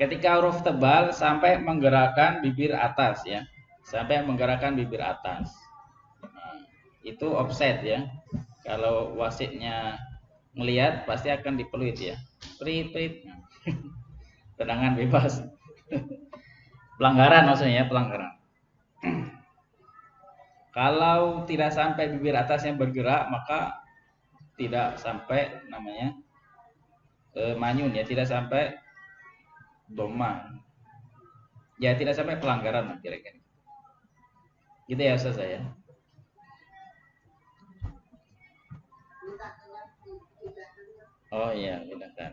ketika huruf tebal sampai menggerakkan bibir atas ya, sampai menggerakkan bibir atas. Itu offset ya. Kalau wasitnya melihat pasti akan dipeluit ya. Prit. Tendangan bebas. Pelanggaran maksudnya ya, pelanggaran. Kalau tidak sampai bibir atasnya bergerak maka tidak sampai namanya manyun ya, tidak sampai doma. Ya tidak sampai pelanggaran kira-kira. Gitu ya Ustaz saya. Oh iya, bedakan.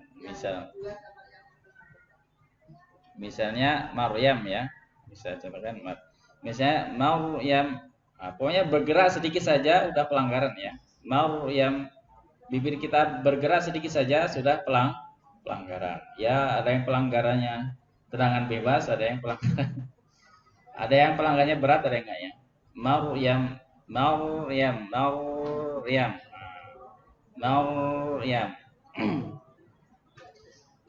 Misalnya Maryam ya. Bisa contohkan misalnya Maryam, pokoknya bergerak sedikit saja udah pelanggaran ya. Maryam, bibir kita bergerak sedikit saja sudah pelanggaran. Ya, ada yang pelanggarannya tendangan bebas, ada yang pelanggaran. Ada yang pelanggarannya berat, ada yang enggak ya. Maryam.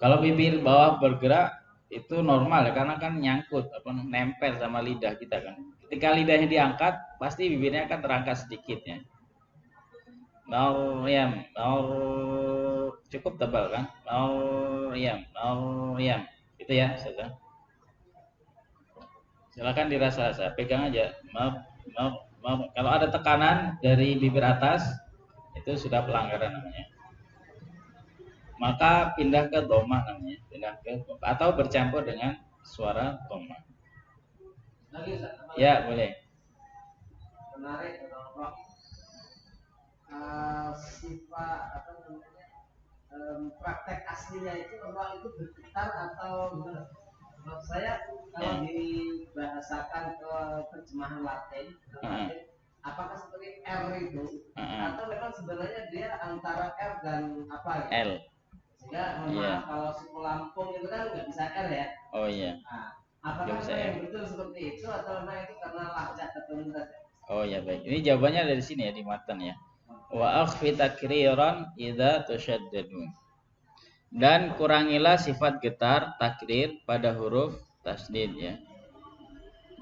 Kalau bibir bawah bergerak itu normal ya, karena kan nyangkut nempel sama lidah kita kan. Ketika lidahnya diangkat, pasti bibirnya akan terangkat sedikit ya. Maryam, cukup tebal kan? Maryam. Itu ya, sudah. Silakan dirasa-rasa, pegang aja. Kalau ada tekanan dari bibir atas, itu sudah pelanggaran namanya. Maka pindah ke dhamma namanya, atau bercampur dengan suara dhamma. Ya, boleh. Menarik sifat apa namanya praktek aslinya itu orang itu bergetar atau menurut saya kalau dibahasakan ke terjemahan Latin, apakah seperti R itu atau memang sebenarnya dia antara R dan apa gitu? L. Sehingga maaf kalau suku Lampung itu kan nggak bisa R ya. Oh iya. Nah, apakah yang betul seperti itu atau memang itu karena lahjat tertentu saja? Oh ya baik. Ini jawabannya dari sini ya di matan ya. Wa akhfi takriran idza tushaddadun. Dan kurangilah sifat getar takrir pada huruf tasdid ya.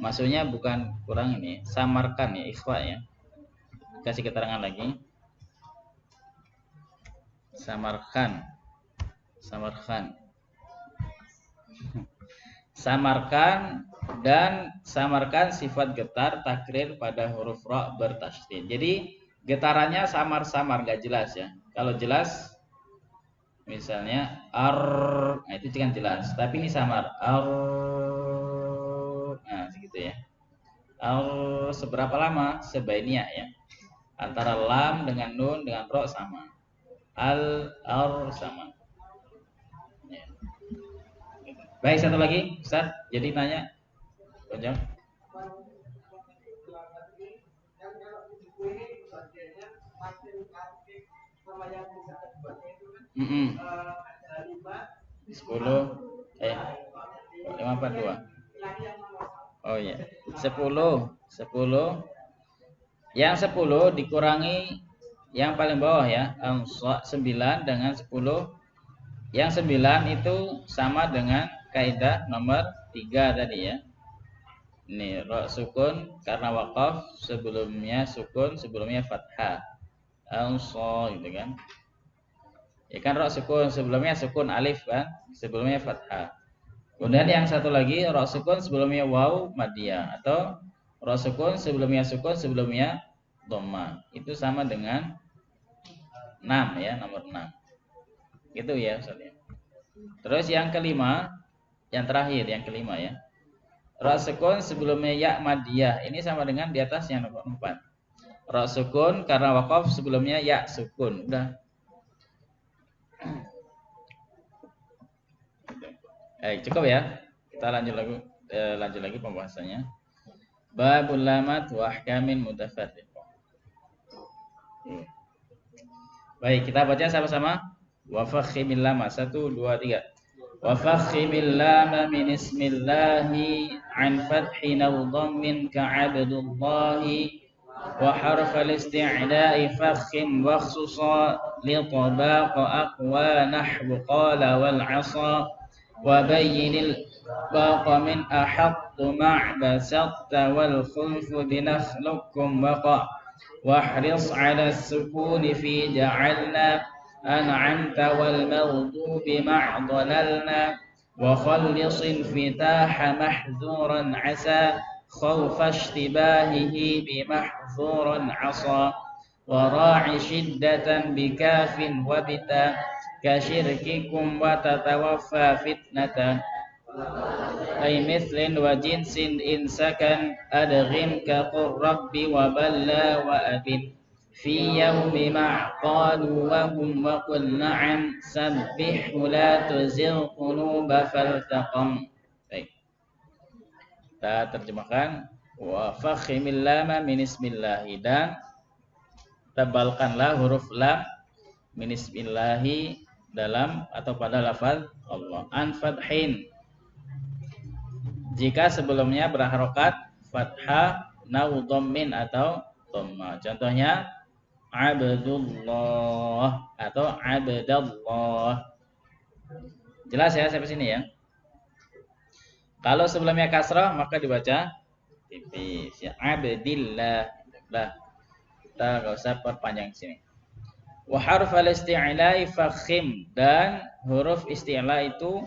Maksudnya bukan kurang ini, samarkan ya, ikhfa ya. Kasih keterangan lagi. Samarkan. Samarkan sifat getar takrir pada huruf ra bertasydid. Jadi getarannya samar-samar, nggak jelas ya. Kalau jelas misalnya ar, nah itu kan jelas. Tapi ini samar. Ar, nah segitu ya. Ar seberapa lama? Sebaiknya ya. Antara lam dengan nun dengan ro sama. Al ar sama. Ya. Baik, satu lagi, Ustaz. Jadi tanya. Panjang. Mm-mm. 10 542. Oh iya. 10 yang 10 dikurangi yang paling bawah ya, 9 dengan 10. Yang 9 itu sama dengan kaidah nomor 3 tadi ya. Ini ra sukun karena waqaf, sebelumnya sukun, sebelumnya fathah. Gitu kan. Ya kan ra sukun, sebelumnya sukun alif kan, sebelumnya fathah. Kemudian yang satu lagi ra sukun sebelumnya waw madiyah atau ra sukun sebelumnya dhamma. Itu sama dengan 6 ya, nomor 6. Gitu ya Ustaz ya. Terus yang kelima, yang terakhir yang kelima ya. Ra sukun sebelumnya ya madiyah. Ini sama dengan di atas yang nomor 4. Ra sukun karena waqaf sebelumnya ya sukun. Udah. Cukup ya. Kita lanjut lagi pembahasannya. Babul lamat wa ahkamin mutafarriqah. Baik, kita baca sama-sama. Wa fakhimil lama 1 2 3. Wa fakhimil lama min ismillahi an fathin aw dhammin ka'abdullahi wa harf al-isti'da'i fakhim wa khususa li tabaq aqwa nahwu qala wal 'asa wa bayyinil baqa min ahattu ma'basatta wal khulfu binakhlukum waqa واحرص على السكون في جعلنا أنعمت والمغضوب مع ضللنا وخلص انفتاح محذورا عسى خوف اشتباهه بمحذورا عصى وراع شدة بكاف وبتا كشرككم وتتوفى فتنة أي مثل وجنس إن سكن أدغم كقل رب وبلى وأبن في يوم مع قالوا وهم وقل نعم سبح لا تزغ قلوب فالتقم. Baik. Kita terjemahkan wa fakhimil lama min ismillahi, dan tebalkanlah huruf lam min ismillahi dalam atau pada lafaz Allah. An fathin jika sebelumnya berharokat fathah, naw dhammin atau dhamma. Contohnya Abdullah atau Abdallah. Jelas ya sampai sini ya. Kalau sebelumnya kasrah maka dibaca tipis ya, Abdillah. Nah, kita enggak usah perpanjang sini. Wa harf al-isti'la'i fakhim, dan huruf isti'la itu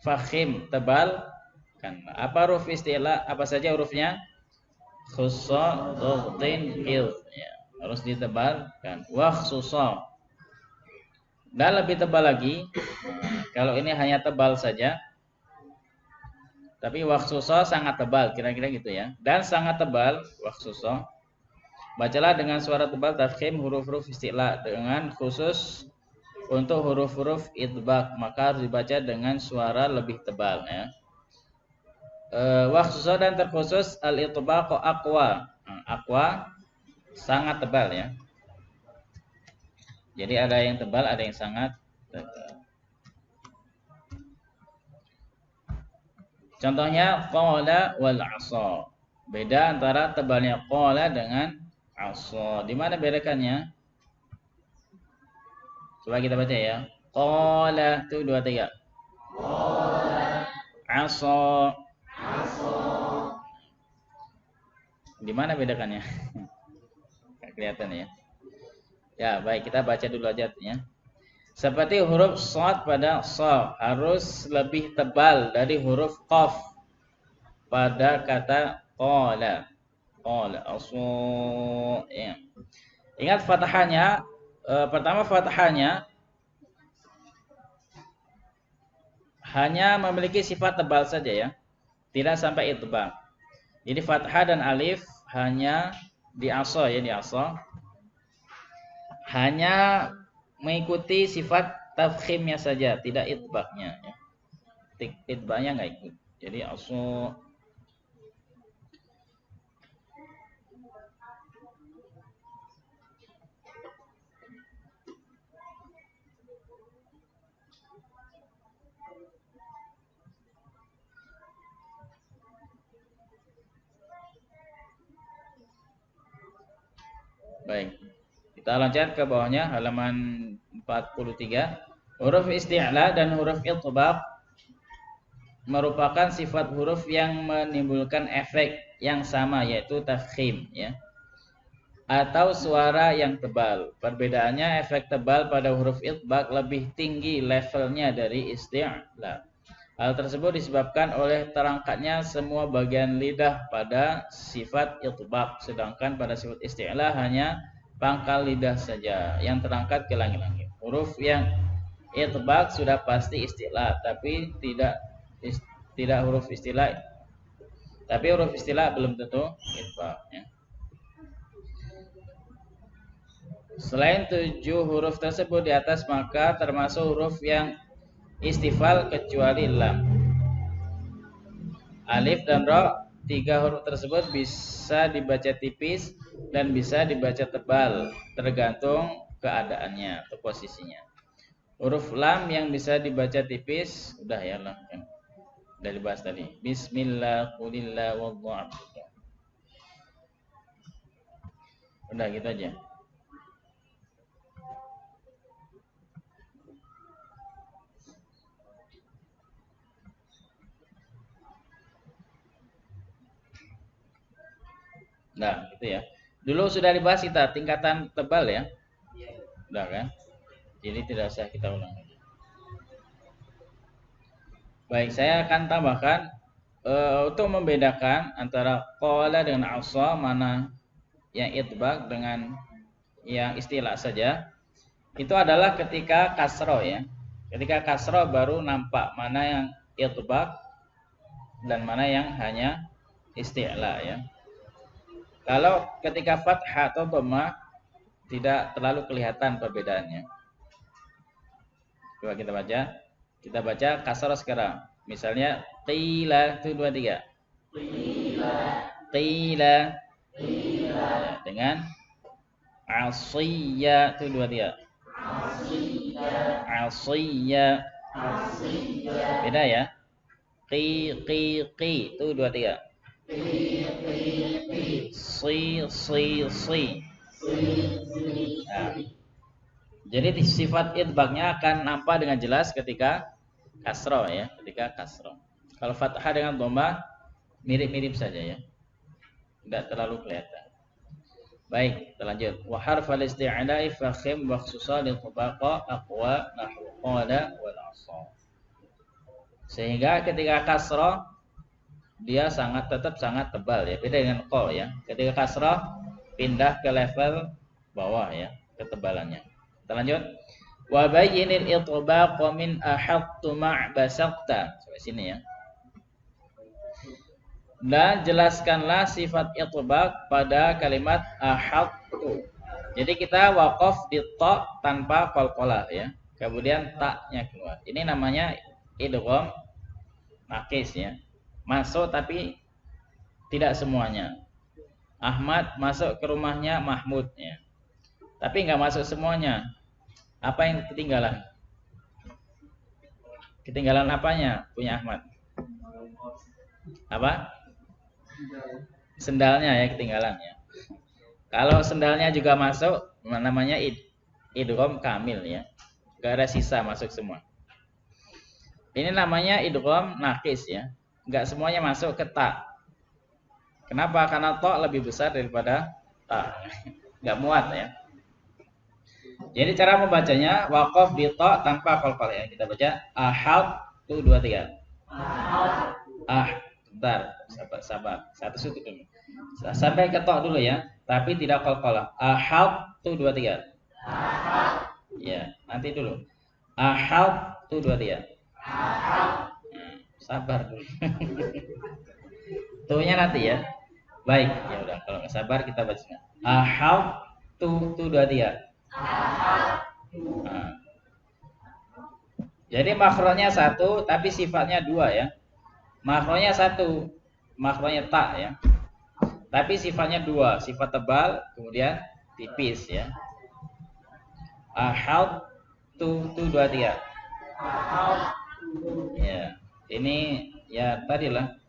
fakhim, tebal. Kan apa huruf isti'la? Apa saja hurufnya? Khussa, dhaghtin, qidh. Ya, harus ditebalkan. Wa khussa. Dan lebih tebal lagi. Kalau ini hanya tebal saja, tapi waksuso sangat tebal, kira-kira gitu ya. Dan sangat tebal waksuso. Bacalah dengan suara tebal tafkhim huruf-huruf isti'la, dengan khusus untuk huruf-huruf idbaq, maka harus dibaca dengan suara lebih tebal ya. Waksuso dan terkhusus al-itbaq aqwa. Aqwa sangat tebal ya. Jadi ada yang tebal, ada yang sangat tebal. Contohnya qala wal 'asa. Beda antara tebalnya qala dengan 'asa. Di mana bedakannya? Coba kita baca ya. Qala itu 2 3. Qala 'asa. 'asa. Di mana bedakannya? Enggak kelihatan ya. Ya, baik, kita baca dulu aja ya. Seperti huruf shad pada sha harus lebih tebal dari huruf qaf pada kata qala. Qala asu ya. Ingat fathahnya, pertama fathahnya hanya memiliki sifat tebal saja ya. Tidak sampai itbaq. Jadi fathah dan alif hanya di asa ya, di asa. Hanya mengikuti sifat tafkhimnya saja, tidak itbaqnya ya. Itbaqnya enggak ikut. Jadi asu. Baik. Kita loncat ke bawahnya halaman 43. Huruf isti'la dan huruf itbaq merupakan sifat huruf yang menimbulkan efek yang sama, yaitu tafkhim ya. Atau suara yang tebal. Perbedaannya efek tebal pada huruf itbaq lebih tinggi levelnya dari isti'la. Hal tersebut disebabkan oleh terangkatnya semua bagian lidah pada sifat itbaq, sedangkan pada sifat isti'la hanya pangkal lidah saja yang terangkat ke langit-langit. Huruf yang itbaq sudah pasti isti'la, tapi tidak huruf isti'la. Tapi huruf isti'la belum tentu itbaq ya. Selain 7 huruf tersebut di atas, maka termasuk huruf yang istifal kecuali lam. Alif dan ra, 3 huruf tersebut bisa dibaca tipis dan bisa dibaca tebal, tergantung keadaannya atau posisinya. Huruf lam yang bisa dibaca tipis, udah ya lah, kan? Udah dibahas tadi. Bismillah, qulillah, wallahu. Udah gitu aja. Nah, gitu ya. Dulu sudah dibahas kita tingkatan tebal ya. Udah kan? Jadi tidak usah kita ulang lagi. Baik, saya akan tambahkan untuk membedakan antara qala dengan asa, mana yang itbaq dengan yang istilah saja. Itu adalah ketika kasro ya. Ketika kasro baru nampak mana yang itbaq dan mana yang hanya istilah ya. Kalau ketika fathah atau dhammah tidak terlalu kelihatan perbedaannya. Coba kita baca. Kita baca kasrah sekarang. Misalnya qila itu 2 3. Qila. Dengan asiyya itu 2 3. Asiyya. Beda ya. Qi itu 2 3. Si. Nah, jadi sifat itbaqnya akan nampak dengan jelas ketika kasroh ya, ketika kasroh. Kalau fathah dengan dhammah mirip-mirip saja ya, tidak terlalu kelihatan. Baik, kita lanjut. Wa harfal isti'la'i fakhim wa khususa lil tabaqa aqwa nahwu qala wal 'asa. Sehingga ketika kasrah dia tetap sangat tebal ya. Beda dengan qol ya. Ketika kasrah pindah ke level bawah ya ketebalannya. Kita lanjut. Wa bayyinil itbaqa min ahattu ma' basaqta. Sampai sini ya. Dan jelaskanlah sifat itbaq pada kalimat ahattu. Jadi kita waqaf di ta tanpa qalqalah ya. Kemudian taknya keluar. Ini namanya idgham nakis ya. Masuk tapi tidak semuanya. Ahmad masuk ke rumahnya Mahmud ya. Tapi nggak masuk semuanya. Apa yang ketinggalan? Ketinggalan apanya punya Ahmad? Apa? Sendalnya ya ketinggalan ya. Kalau sendalnya juga masuk, namanya idgham kamil ya. Gak ada sisa masuk semua. Ini namanya idgham nakis ya. Gak semuanya masuk ke ta. Kenapa? Karena ta lebih besar daripada ta. Gak muat ya. Jadi cara membacanya waqaf di ta tanpa qalqal ya. Kita baca ahad 1 2 3. Bentar, sabar. Satu sudut dulu. Sampai ke ta dulu ya, tapi tidak qalqalah. Ahad 1 2 3. Ya, nanti dulu. Ahad 1 2 3. Sabar dulu. Tuh-nya nanti ya. Baik, ya udah kalau nggak sabar kita baca. Ahad 1 2 3. Nah. Jadi makhrajnya 1 tapi sifatnya 2 ya. Makhrajnya 1, makhrajnya ta ya. Tapi sifatnya 2, sifat tebal kemudian tipis ya. Ahad 1 2 3. Ya, ini ya tadilah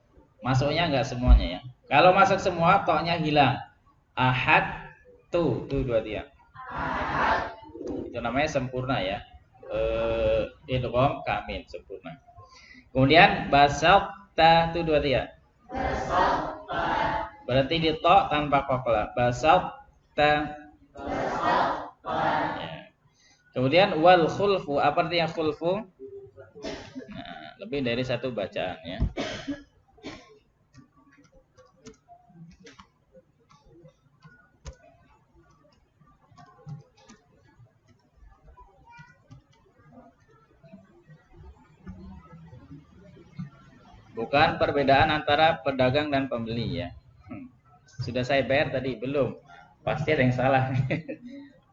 masuknya enggak semuanya ya. Kalau masuk semua toknya hilang. Ahad 1 2 3. Itu namanya sempurna ya. Idgham kamil sempurna. Kemudian basaqta 1 2 3. Berarti di ta tanpa qalqalah. Basaqta. Ya. Kemudian wal khulfu, apa artinya khulfu? Nah, lebih dari satu bacaan ya. Bukan perbedaan antara pedagang dan pembeli ya. Sudah saya bayar tadi belum? Pasti ada yang salah.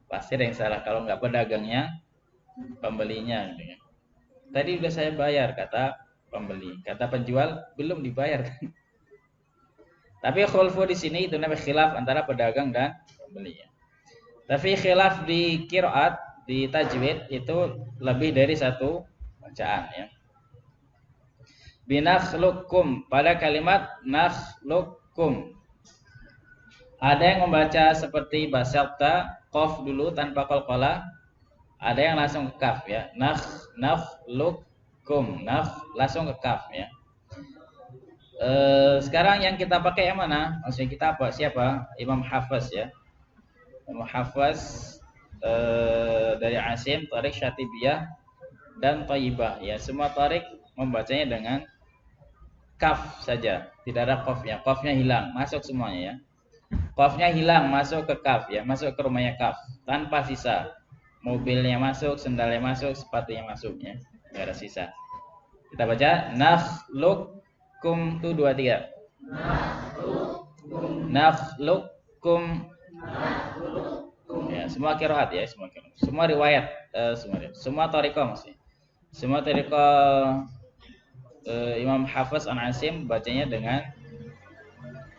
Pasti ada yang salah kalau nggak pedagangnya, pembelinya gitu ya. Tadi sudah saya bayar kata pembeli, kata penjual belum dibayar. Tapi khulfu di sini itu namanya khilaf antara pedagang dan pembeli ya. Tapi khilaf di qiraat, di tajwid itu lebih dari satu bacaan ya. Binakhluqukum, pada kalimat nakhluqukum ada yang membaca seperti basaqta qaf dulu tanpa qalqalah, ada yang langsung ke kaf ya. Nakhluqukum, langsung ke kaf ya. Sekarang yang kita pakai yang mana? Maksudnya kita apa? Siapa? Imam Hafiz ya. Imam Hafiz dari Asim, Tariq Syatibiyah dan Thayyibah ya. Semua Tariq membacanya dengan kaf saja, tidak ada qafnya. Qafnya hilang, masuk semuanya ya. Qafnya hilang, masuk ke kaf ya, masuk ke rumahnya kaf tanpa sisa. Mobilnya masuk, sendalnya masuk, sepatunya masuk ya. Enggak ada sisa. Kita baca nakhluqukum 2 3. Nakhluqukum. Ya, semua qiraat ya, semua qiraat. Semua riwayat, semua thariqah maksudnya. Semua thariqah Imam Hafiz an Asim bacanya dengan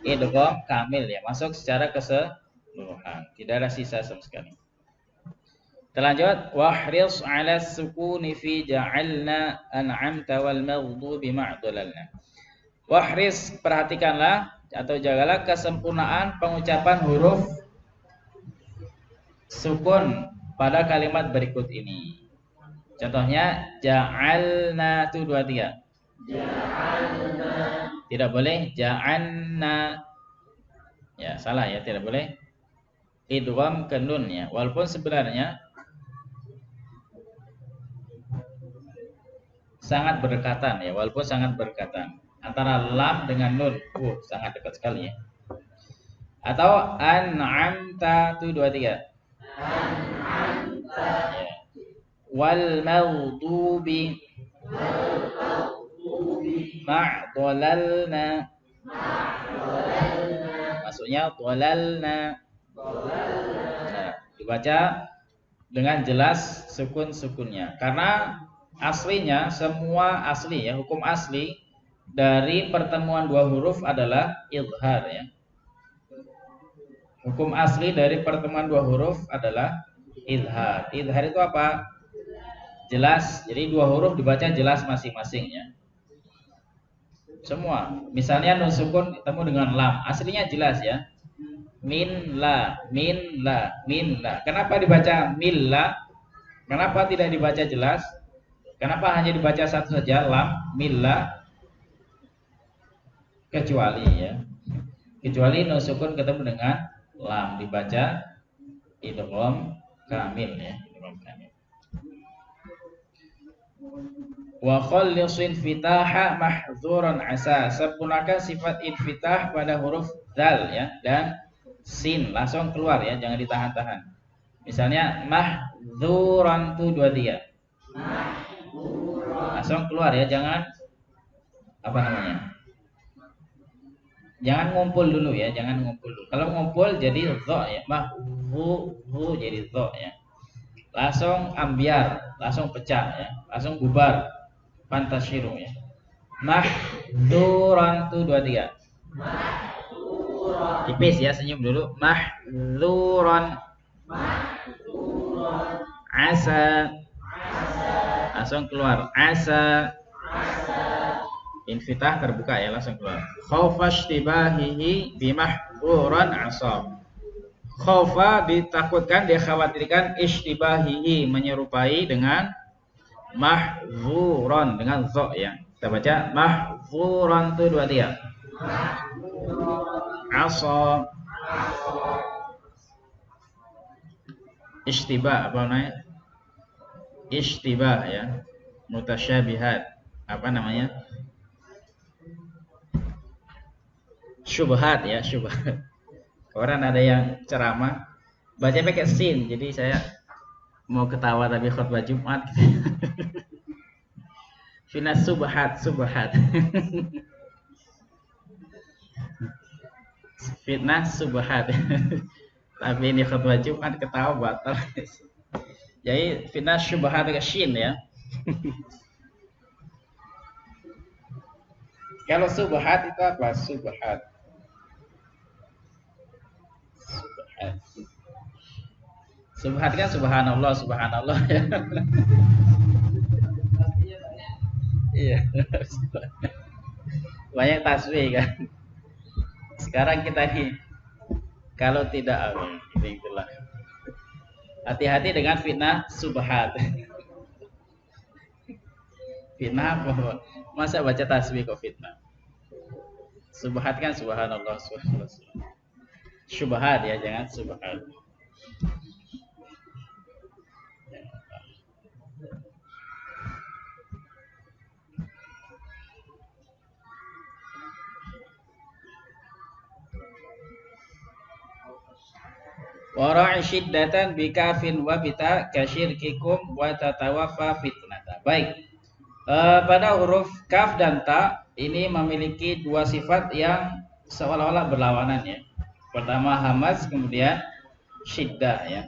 idgham kamil ya, masuk secara keseluruhan, tidak ada sisa sama sekali. Kita lanjut, wahris 'ala sukuni fi ja'alna an'amta wal maghdubi ma'dalalna. Wahris, perhatikanlah atau jagalah kesempurnaan pengucapan huruf sukun pada kalimat berikut ini. Contohnya ja'alna itu 2 3. Ja'alna. Tidak boleh ja'anna. Ya, salah ya, tidak boleh. idgham ke nun ya. Walaupun sebenarnya sangat berdekatan ya, walaupun sangat berdekatan antara lam dengan nun. Sangat dekat sekali ya. Atau an'amta tuh 2 3. An'amta. Ya. Wal maghdubi ma'dalalna. Maksudnya dhalalna. Nah, dibaca dengan jelas sukun-sukunnya. Karena aslinya semua asli ya, hukum asli dari pertemuan dua huruf adalah idhar ya. Hukum asli dari pertemuan dua huruf adalah idhar. Idhar itu apa? Jelas. Jadi dua huruf dibaca jelas masing-masing ya. Semua. Misalnya nun sukun ketemu dengan lam, aslinya jelas ya. Min la, min la, min la. Kenapa dibaca min la? Kenapa tidak dibaca jelas? Kenapa hanya dibaca satu saja lam, min la? Kecuali ya. Kecuali nun sukun ketemu dengan lam dibaca idgham kamil ya, idgham kamil. Wa khallisin fitaha mahdzuran asa. Sempurnakan sifat infitah pada huruf dal ya dan sin, langsung keluar ya, jangan ditahan-tahan. Misalnya mahdzuran tuh 2 3. Langsung keluar ya, jangan apa namanya? Jangan ngumpul dulu ya, jangan ngumpul dulu. Kalau ngumpul jadi dha ya, mahvu jadi dha ya. Langsung ambiar, langsung pecah ya, langsung bubar. Pantasyiru ya. Mahduran tuh 2 3. Tipis ya, senyum dulu. Mahduran. Asa. Langsung keluar. Asa. Infitah terbuka ya, langsung keluar. Khawfashtibahihi bimahduran asa. Khawfa ditakutkan, dikhawatirkan, ishtibahihi menyerupai dengan mahzuran dengan dha ya. Kita baca mahzuran tuh 2 3. Asa. Ishtibah apa namanya? Ishtibah ya. Mutasyabihat. Apa namanya? Syubhat ya, syubhat. Orang ada yang ceramah baca pakai sin, jadi saya mau ketawa tapi khutbah Jumat. Finas subhat, subhat. Fitnah subhat. Tapi ini khutbah Jumat ketawa batal. Jadi finas subhat ke shin ya. Kalau subhat itu apa? Subhat. Subhat. Subhat kan subhanallah, subhanallah ya. Iya. Banyak tasbih kan. Sekarang kita nih kalau tidak itulah. Hati-hati dengan fitnah subhat. Fitnah apa? Masa baca tasbih kok fitnah? Subhat kan subhanallah, subhanallah. Syubhat ya, jangan subhat. Wara'i syiddatan bikafin wa bita kasyirkikum wa tatawaffa fitnata. Baik. Pada huruf kaf dan ta ini memiliki dua sifat yang seolah-olah berlawanan ya. Pertama hamaz, kemudian syiddah ya.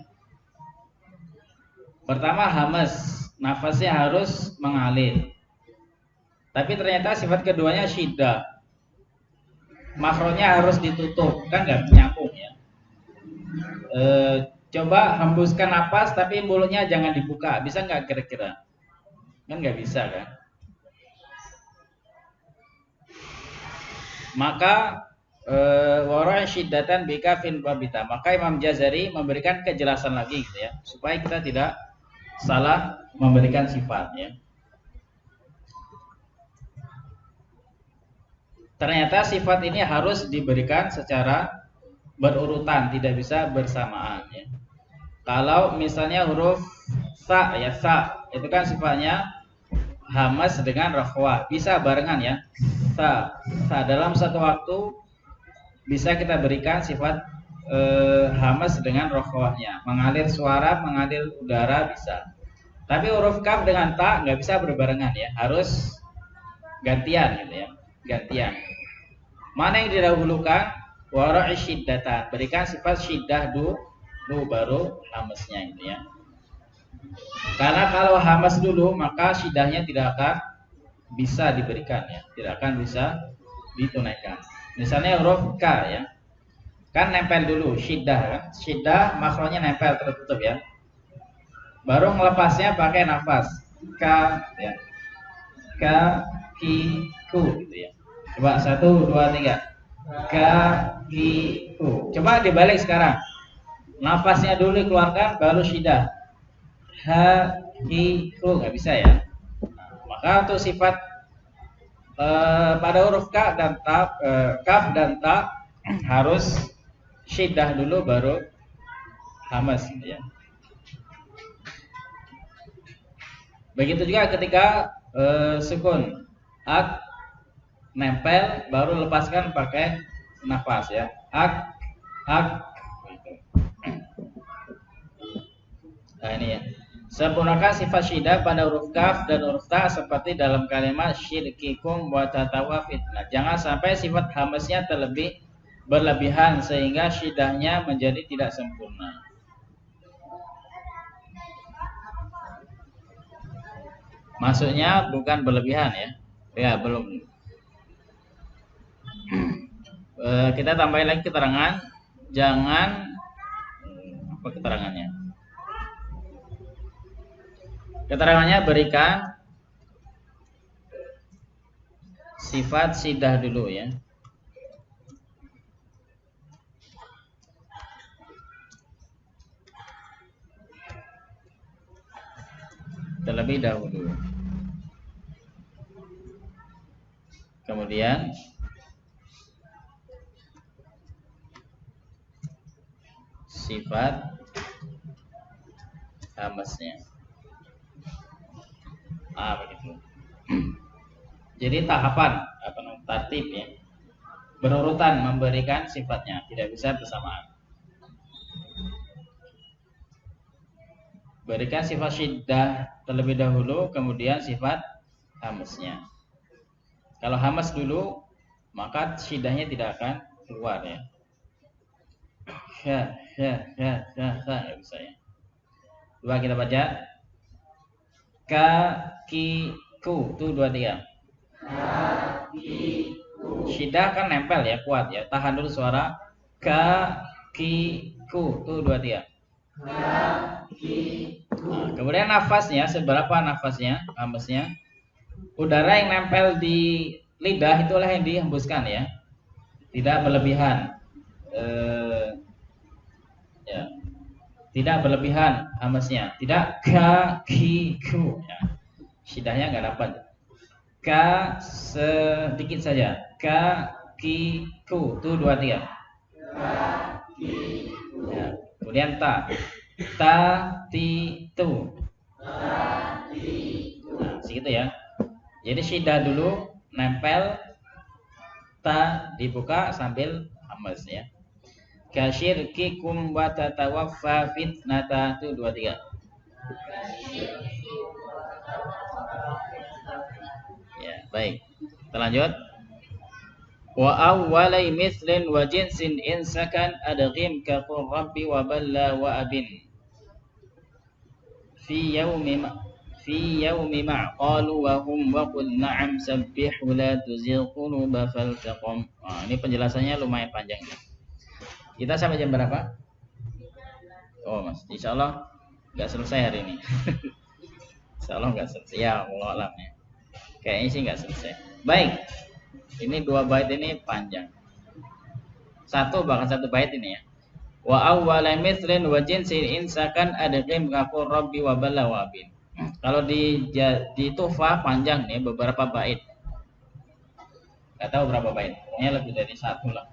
Pertama hamaz, nafasnya harus mengalir. Tapi ternyata sifat keduanya syiddah. Makronya harus ditutup, kan nggak nyambung ya. Coba hembuskan napas tapi mulutnya jangan dibuka, bisa nggak kira-kira? Kan nggak bisa kan? Maka wara' syiddatan bikafin babita. Maka Imam Jazari memberikan kejelasan lagi gitu ya, supaya kita tidak salah memberikan sifat ya. Ternyata sifat ini harus diberikan secara berurutan, tidak bisa bersamaan ya. Kalau misalnya huruf sa ya, sa itu kan sifatnya hamas dengan rakhwah, bisa barengan ya. Sa dalam satu waktu bisa kita berikan sifat hamas dengan rakhwahnya, mengalir suara, mengalir udara bisa. Tapi huruf kaf dengan ta nggak bisa berbarengan ya, harus gantian gitu ya, gantian. Mana yang didahulukan? Wara'i syiddatan, berikan sifat syiddah dulu baru hamasnya gitu ya. Karena kalau hamas dulu maka syiddahnya tidak akan bisa diberikan ya, tidak akan bisa ditunaikan. Misalnya huruf K ya, kan nempel dulu syiddah kan, syiddah makronya nempel tertutup ya. Baru melepasnya pakai nafas K ya, K ki ku gitu ya. Coba 1 2 3 K ki ku. Coba dibalik sekarang. Nafasnya dulu dikeluarkan baru syiddah. Ha ki ku, nggak bisa ya. Maka untuk sifat pada huruf K dan ta, kaf dan ta harus syiddah dulu baru hamas gitu ya. Begitu juga ketika sukun ak nempel baru lepaskan pakai nafas ya. Ak gitu. Nah ini ya. Sempurnakan sifat syiddah pada huruf kaf dan huruf ta seperti dalam kalimat syirkikum wa tatawa fitnah. Jangan sampai sifat hamasnya terlebih berlebihan sehingga syiddahnya menjadi tidak sempurna. Maksudnya bukan berlebihan ya. Ya, belum. Kita tambahin lagi keterangan. Jangan apa keterangannya? Keterangannya berikan sifat syiddah dulu ya. Terlebih dahulu. Kemudian sifat hamasnya. Begitu. Jadi tahapan apa namanya? Tertib ya. Berurutan memberikan sifatnya, tidak bisa bersamaan. Berikan sifat syiddah terlebih dahulu, kemudian sifat hamasnya. Kalau hamas dulu, maka syiddahnya tidak akan keluar ya. Nggak bisa ya. Coba kita baca. Ka ki ku, tuh 2 3. Ka ki ku. Syiddah kan nempel ya, kuat ya. Tahan dulu suara. Ka ki ku, tuh 2 3. Ka ki ku. Nah, kemudian nafasnya, seberapa nafasnya, hamasnya? Udara yang nempel di lidah itulah yang dihembuskan ya, tidak berlebihan. Ya, tidak berlebihan hamasnya, tidak ka ki ku ya. Syiddahnya nggak dapat. Ka sedikit saja. Ka ki ku, tuh 2 3. Ka ki ku. Ya. Kemudian ta ti tu. Ta ti tu. Nah, segitu ya. Jadi syiddah dulu nempel, ta dibuka sambil hamas ya. Kasyirkikum wa tatawaffa fitnata, itu 2 3. Ya, baik. Kita lanjut. Wa awwalai mithlin wa jinsin insakan adghim ka qur rabbi wa balla wa abin fi yaumi ma'qalu wa hum wa qul na'am sabbihu la tuzigh quluba faltaqum. Ini penjelasannya lumayan panjang ya. Kita sampai jam berapa? Oh mas, insya Allah nggak selesai hari ini. Insya Allah nggak selesai ya, Allah alam ya. Kayaknya sih nggak selesai. Baik, ini 2 bait ini panjang. Bahkan 1 bait ini ya. Wa awwala mithlin wa jinsin insakan adghim ghafur rabbi wa balla wa bin. Kalau di Tuhfah panjang nih, beberapa bait. Nggak tahu berapa bait. Ini lebih dari 1 lah.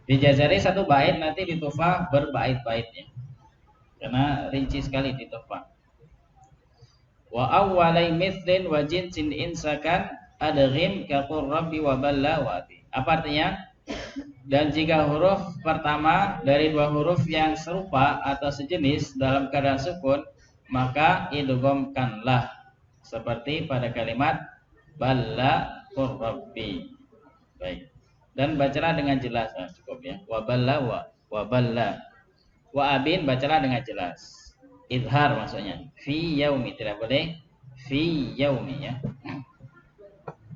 Dijajari satu bait nanti di tuhfah berbait-baitnya. Karena rinci sekali di tuhfah. Wa awwalai mithlin wa jinsin insakan adghim ka qur rabbi wa ballawati. Apa artinya? Dan jika huruf pertama dari dua huruf yang serupa atau sejenis dalam keadaan sukun, maka idghamkanlah seperti pada kalimat balla qur rabbi. Baik. Dan bacalah dengan jelas, cukup ya. Wa balla wa balla. Wa abin bacalah dengan jelas. Idhar maksudnya. Fi yaumi, tidak boleh fi yaumi ya.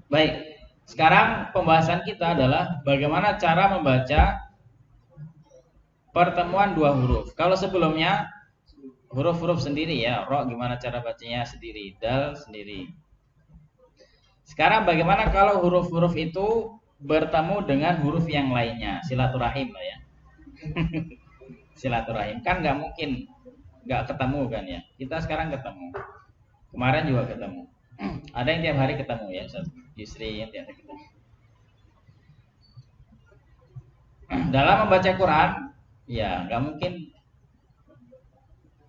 Baik. Sekarang pembahasan kita adalah bagaimana cara membaca pertemuan dua huruf. Kalau sebelumnya huruf-huruf sendiri ya, ro gimana cara bacanya sendiri, dal sendiri. Sekarang bagaimana kalau huruf-huruf itu bertemu dengan huruf yang lainnya, silaturahim lah ya. Silaturahim kan nggak mungkin nggak ketemu kan ya. Kita sekarang ketemu, kemarin juga ketemu. Ada yang tiap hari ketemu ya, istri yang tiap hari ketemu. Dalam membaca Quran, ya nggak mungkin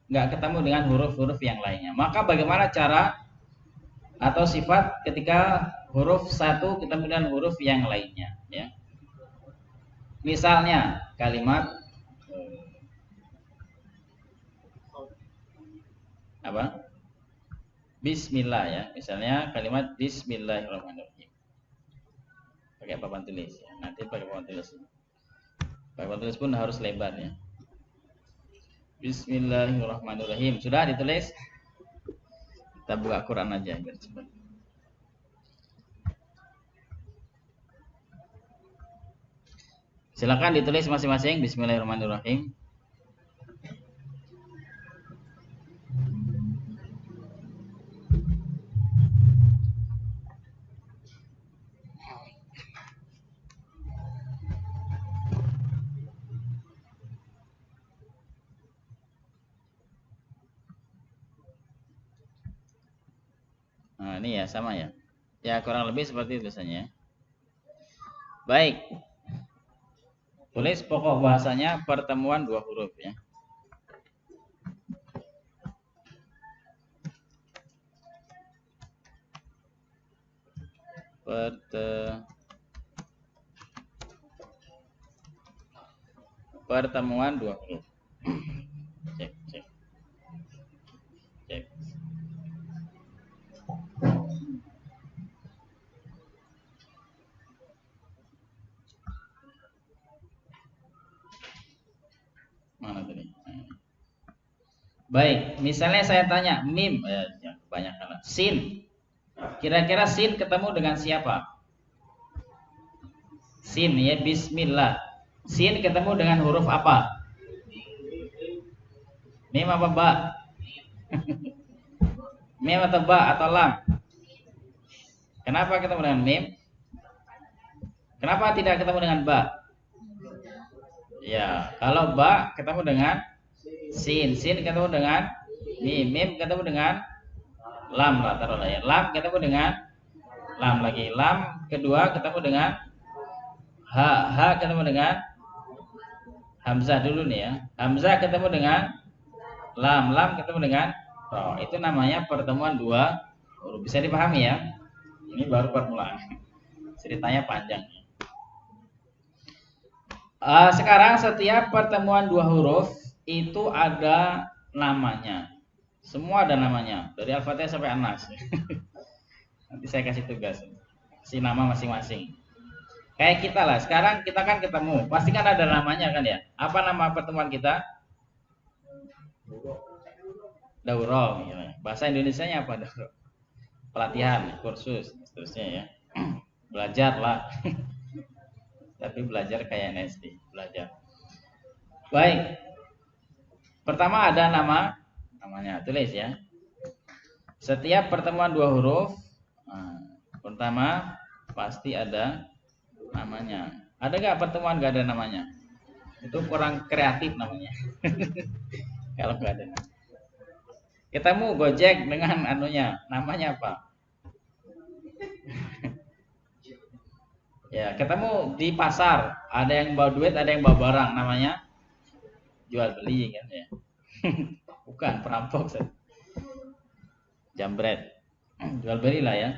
nggak ketemu dengan huruf-huruf yang lainnya. Maka bagaimana cara atau sifat ketika huruf satu ketemu dengan huruf yang lainnya? Ya. Misalnya kalimat apa? Bismillah ya, misalnya kalimat Bismillahirrahmanirrahim. Pakai papan tulis ya. Nanti pakai papan tulis. Pakai papan tulis pun harus lebar ya. Bismillahirrahmanirrahim. Sudah ditulis? Kita buka Quran aja biar cepat. Silakan ditulis masing-masing Bismillahirrahmanirrahim. Nah, ini ya sama ya. Ya kurang lebih seperti tulisannya. Baik. Tulis pokok bahasanya pertemuan dua huruf ya. Pertemuan dua huruf. Cek. Mana tadi? Baik, misalnya saya tanya mim, banyak kan. Sin. Kira-kira sin ketemu dengan siapa? Sin ya, bismillah. Sin ketemu dengan huruf apa? Mim apa ba? Mim atau ba atau lam? Kenapa ketemu dengan mim? Kenapa tidak ketemu dengan ba? Ya, kalau ba ketemu dengan sin, sin ketemu dengan mim, mim ketemu dengan lam lah taruhlah ya. Lam ketemu dengan lam lagi. Lam kedua ketemu dengan ha, ha ketemu dengan hamzah dulu nih ya. Hamzah ketemu dengan lam, lam ketemu dengan ro. Itu namanya pertemuan dua huruf. Bisa dipahami ya? Ini baru permulaan. Ceritanya panjang. Sekarang setiap pertemuan dua huruf itu ada namanya. Semua ada namanya, dari Al-Fatihah sampai An-Nas. Nanti saya kasih tugas, kasih nama masing-masing. Kayak kita lah, sekarang kita kan ketemu, pasti kan ada namanya kan ya. Apa nama pertemuan kita? Daurah. Ya. Bahasa Indonesianya apa daurah? Pelatihan, kursus, seterusnya ya. Belajar lah. Tapi belajar kayak NSD, belajar. Baik. Pertama ada namanya, tulis ya. Setiap pertemuan dua huruf, pertama pasti ada namanya. Ada nggak pertemuan nggak ada namanya? Itu kurang kreatif namanya. Kalau nggak ada. Ketemu Gojek dengan anunya, namanya apa? Ya, ketemu di pasar, ada yang bawa duit, ada yang bawa barang, namanya jual beli kan ya. Bukan perampok, jambret. Jual beli lah ya.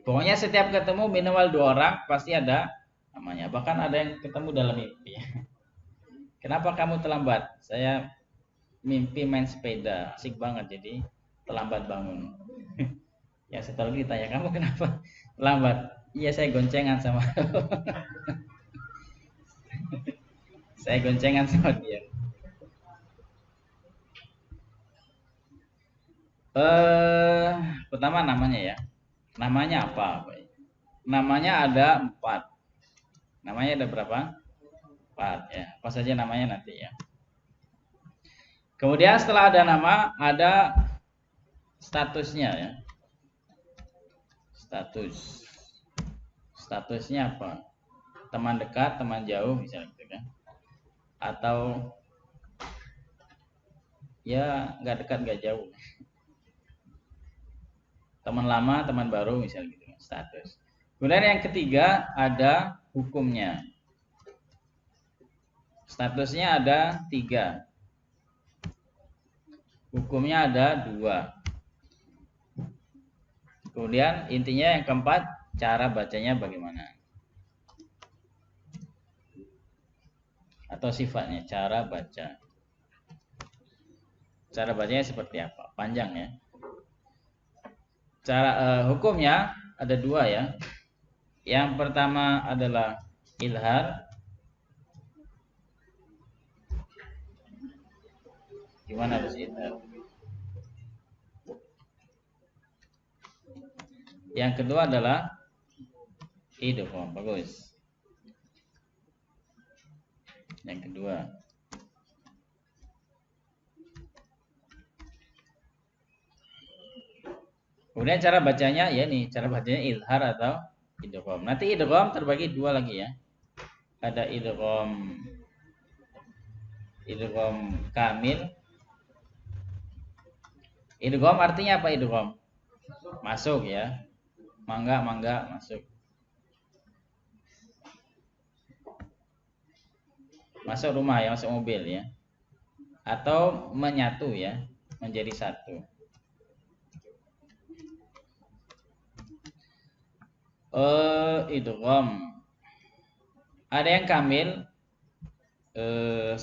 Pokoknya setiap ketemu minimal 2 orang pasti ada namanya. Bahkan ada yang ketemu dalam mimpi. Kenapa kamu terlambat? Saya mimpi main sepeda, asik banget jadi terlambat bangun. Ya setelah ditanya, kamu kenapa terlambat? Iya saya goncengan sama saya goncengan sama dia. Pertama namanya ya. Namanya apa? Namanya ada 4. Namanya ada berapa? 4 ya. Apa saja namanya nanti ya. Kemudian setelah ada nama, ada statusnya ya. Statusnya apa? Teman dekat, teman jauh misalnya gitu kan. Atau ya nggak dekat nggak jauh. Teman lama, teman baru misalnya gitu kan, status. Kemudian yang ketiga ada hukumnya. Statusnya ada 3. Hukumnya ada 2. Kemudian intinya yang keempat, cara bacanya bagaimana? Atau sifatnya, cara baca. Cara bacanya seperti apa? Panjang ya. Cara hukumnya ada 2 ya. Yang pertama adalah ilhar. Gimana harus ilhar? Yang kedua adalah idgham. Bagus. Yang kedua. Kemudian cara bacanya ya nih, cara bacanya ilhar atau idgham. Nanti idgham terbagi 2 lagi ya. Ada idgham kamil. Idgham artinya apa idgham? Masuk ya. Mangga masuk. Masuk rumah ya, masuk mobil ya. Atau menyatu ya, menjadi satu. Idgham. Ada yang kamil 100%.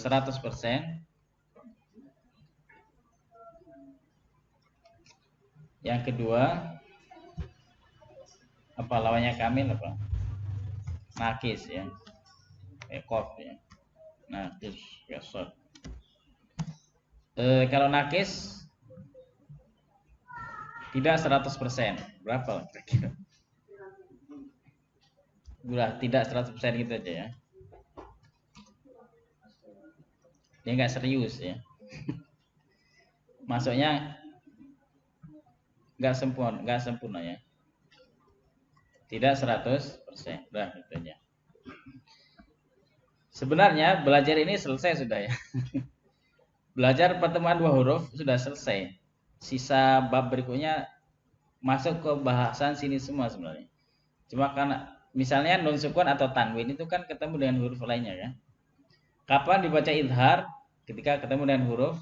Yang kedua apa lawannya kamil apa? Nakis ya. Kof ya. Nakis kasar. Kalau nakis tidak 100%. Berapa kira-kira? Udah tidak 100% gitu aja ya. Dia nggak serius ya. Masuknya nggak sempurna ya. Tidak 100%. Udah gitu aja. Sebenarnya belajar ini selesai sudah ya. Belajar pertemuan 2 huruf sudah selesai. Sisa bab berikutnya masuk ke bahasan sini semua sebenarnya. Cuma karena misalnya nun sukun atau tanwin itu kan ketemu dengan huruf lainnya kan. Kapan dibaca idhar? Ketika ketemu dengan huruf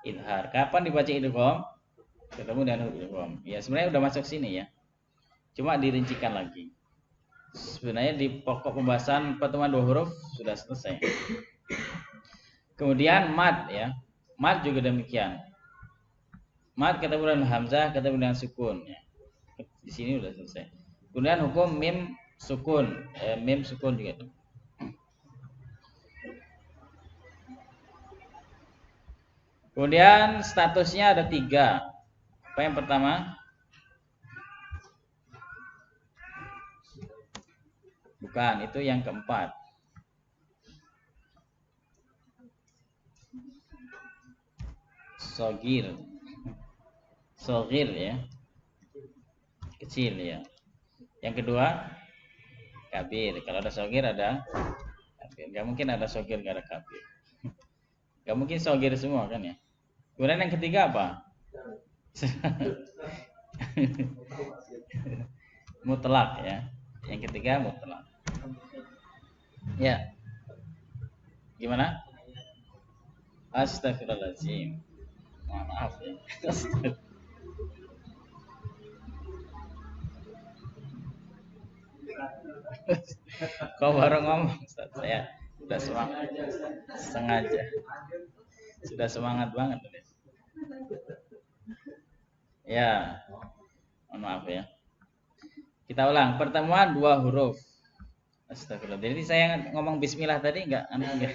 idhar. Kapan dibaca idgham? Ketemu dengan huruf idgham. Ya sebenarnya udah masuk sini ya. Cuma dirincikan lagi. Sebenarnya di pokok pembahasan pertemuan 2 huruf sudah selesai. Kemudian mad ya. Mad juga demikian. Mad ketemu dengan hamzah, ketemu dengan sukun ya. Di sini sudah selesai. Kemudian hukum mim sukun, mim sukun juga. Kemudian statusnya ada 3. Apa yang pertama? Bukan, itu yang keempat. Sogir ya. Kecil ya. Yang kedua kabir. Kalau ada sogir ada kabir. Gak mungkin ada sogir gak ada kabir. Gak mungkin sogir semua kan ya. Kemudian yang ketiga apa? Mutlak ya. Yang ketiga mutlak. Ya. Gimana? Astagfirullahaladzim. Maaf ya. Kau baru ngomong, Ustaz. Saya sudah semangat. Sengaja. Sudah semangat banget. Ya. Mohon maaf ya. Kita ulang. Pertemuan dua huruf. Astagfirullah. Jadi saya ngomong bismillah tadi enggak ada.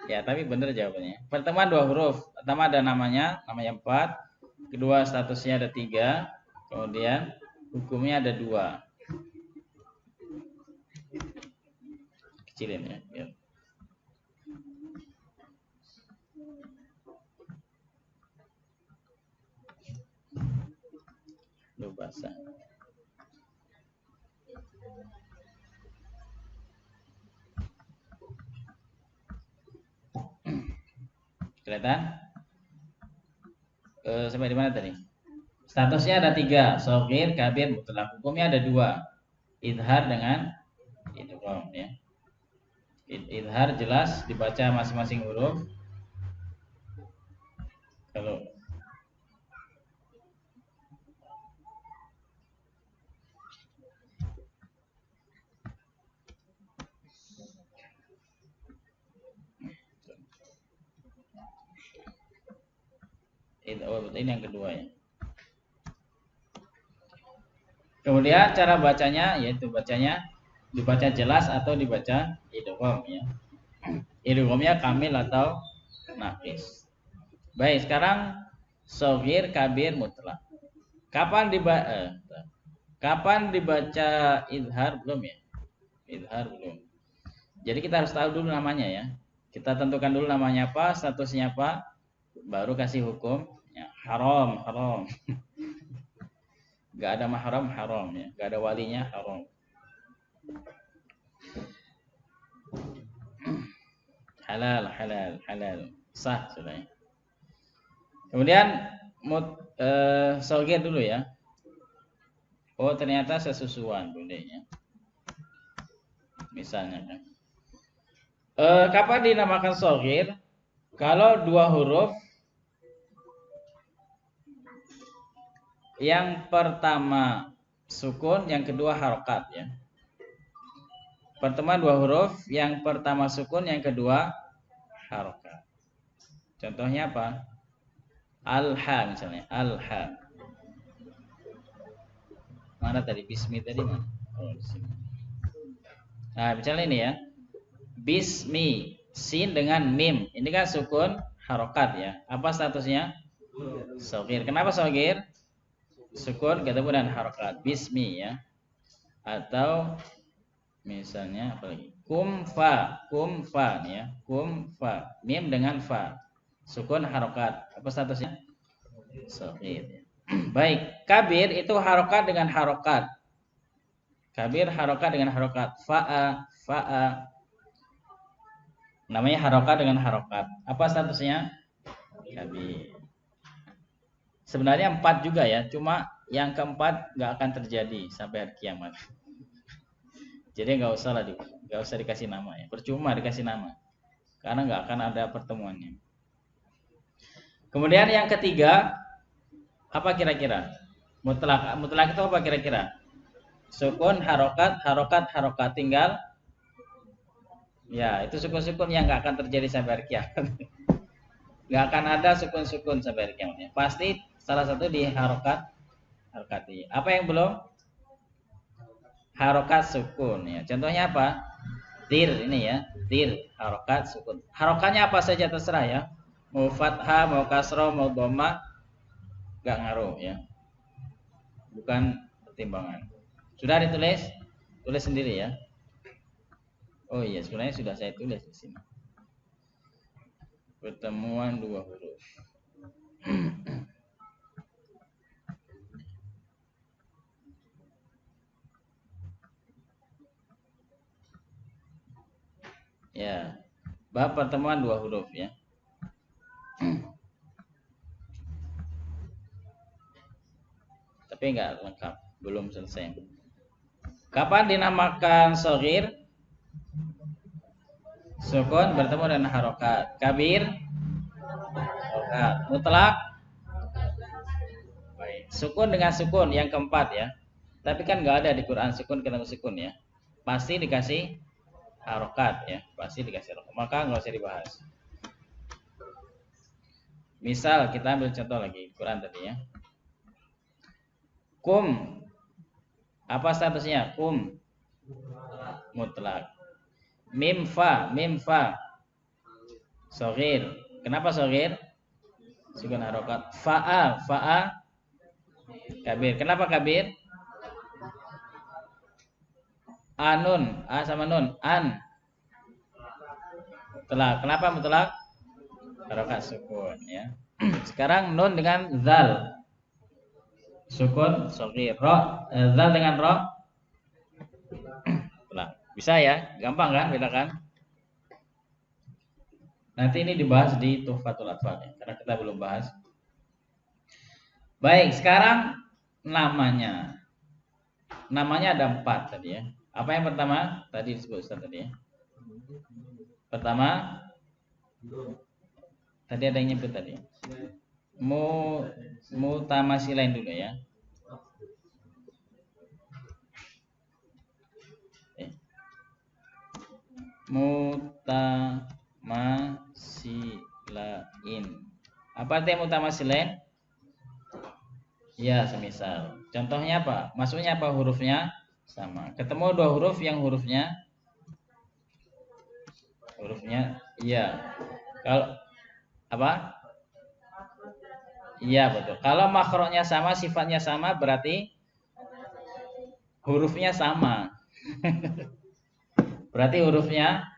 Ya, tapi benar jawabannya. Pertemuan dua huruf. Pertama ada namanya 4. Kedua statusnya ada 3. Kemudian hukumnya ada 2. Kecilin ya. Biar. Duh, basah. Kelihatan? Sampai di mana tadi? Statusnya ada 3, shogir, kabir, mutlak. Hukumnya ada 2. Idhar dengan idgham ya. Idhar jelas dibaca masing-masing huruf. Kalau ini yang kedua ya. Kemudian cara bacanya yaitu dibaca jelas atau dibaca idgham ya. Idghamnya kamil atau naqis. Baik, sekarang shogir, kabir, mutlak. Kapan dibaca idhar belum ya? Idhar belum. Jadi kita harus tahu dulu namanya ya. Kita tentukan dulu namanya apa, statusnya apa, baru kasih hukum. Ya, haram. Gak ada mahram, haram ya. Gak ada walinya, haram. Halal. Sah sudah ya. Kemudian shogir dulu ya. Oh, ternyata sesusuan bundanya. Misalnya kan. Kapan dinamakan shogir? Kalau 2 huruf yang pertama sukun, yang kedua harokat ya. Pertemuan 2 huruf, yang pertama sukun, yang kedua harokat. Contohnya apa? Al-ha misalnya, al-ha. Mana tadi? Bismi tadi mana? Oh, di sini. Nah, misalnya ini ya. Bismi, sin dengan mim. Ini kan sukun harokat ya. Apa statusnya? Shogir. Kenapa shogir? Sukun ketemu dengan harokat. Bismi ya. Atau misalnya apa lagi? Kumfa nih ya. Kumfa. Mim dengan fa. Sukun harokat. Apa statusnya? Shogir ya. Baik, kabir itu harokat dengan harokat. Kabir harokat dengan harokat. Fa'a. Namanya harokat dengan harokat. Apa statusnya? Kabir. Sebenarnya 4 juga ya. Cuma yang keempat nggak akan terjadi sampai hari kiamat. Jadi nggak usah dikasih nama ya. Percuma dikasih nama. Karena nggak akan ada pertemuannya. Kemudian yang ketiga, apa kira-kira? Mutlak itu apa kira-kira? Sukun, harokat. Tinggal. Ya, itu sukun-sukun yang nggak akan terjadi sampai hari kiamat. Nggak akan ada sukun-sukun sampai hari kiamat. Pasti salah satu di harokati. Apa yang belum? Harokat sukun ya. Contohnya apa? Tir ini ya. Tir, harokat sukun. Harokatnya apa saja terserah ya. Mau fathah, mau kasroh, mau dhamma, nggak ngaruh ya. Bukan pertimbangan. Sudah ditulis? Tulis sendiri ya. Oh iya, sebenarnya sudah saya tulis di sini. Pertemuan 2 huruf. Ya, bab pertemuan 2 huruf ya. Tapi enggak lengkap. Belum selesai. Kapan dinamakan shagir? Sukun bertemu dengan harokat. Kabir harokat. Mutlak baik. Sukun dengan sukun yang keempat ya. Tapi kan nggak ada di Quran sukun ketemu sukun ya. Pasti dikasih harokat ya. Pasti dikasih harokat. Maka nggak usah dibahas. Misal kita ambil contoh lagi Quran tadi ya. Kum. Apa statusnya? Kum. Mutlak. Mim fa. Shagir. Kenapa shagir? Sukun harokat. Fa'a kabir. Kenapa kabir? Anun, a sama nun, an. Mutlak. Kenapa mutlak? Harokat sukun ya. Sekarang nun dengan zal. Sukun shagir. Zal dengan ro. Mutlak. Bisa ya? Gampang kan bedakan? Nanti ini dibahas di Tuhfatul Atfal ya, karena kita belum bahas. Baik, sekarang namanya. Namanya ada 4 tadi ya. Apa yang pertama? Tadi disebut Ustaz tadi ya. Pertama, tadi ada yang nyebut tadi. Mutamasilain dulu ya. Mutamasilain. Apa artinya mutamasilain? Ya, semisal. Contohnya apa? Maksudnya apa? Hurufnya sama. Ketemu 2 huruf yang hurufnya iya. Kalau apa? Iya, betul. Kalau makhrajnya sama, sifatnya sama, berarti hurufnya sama. Berarti hurufnya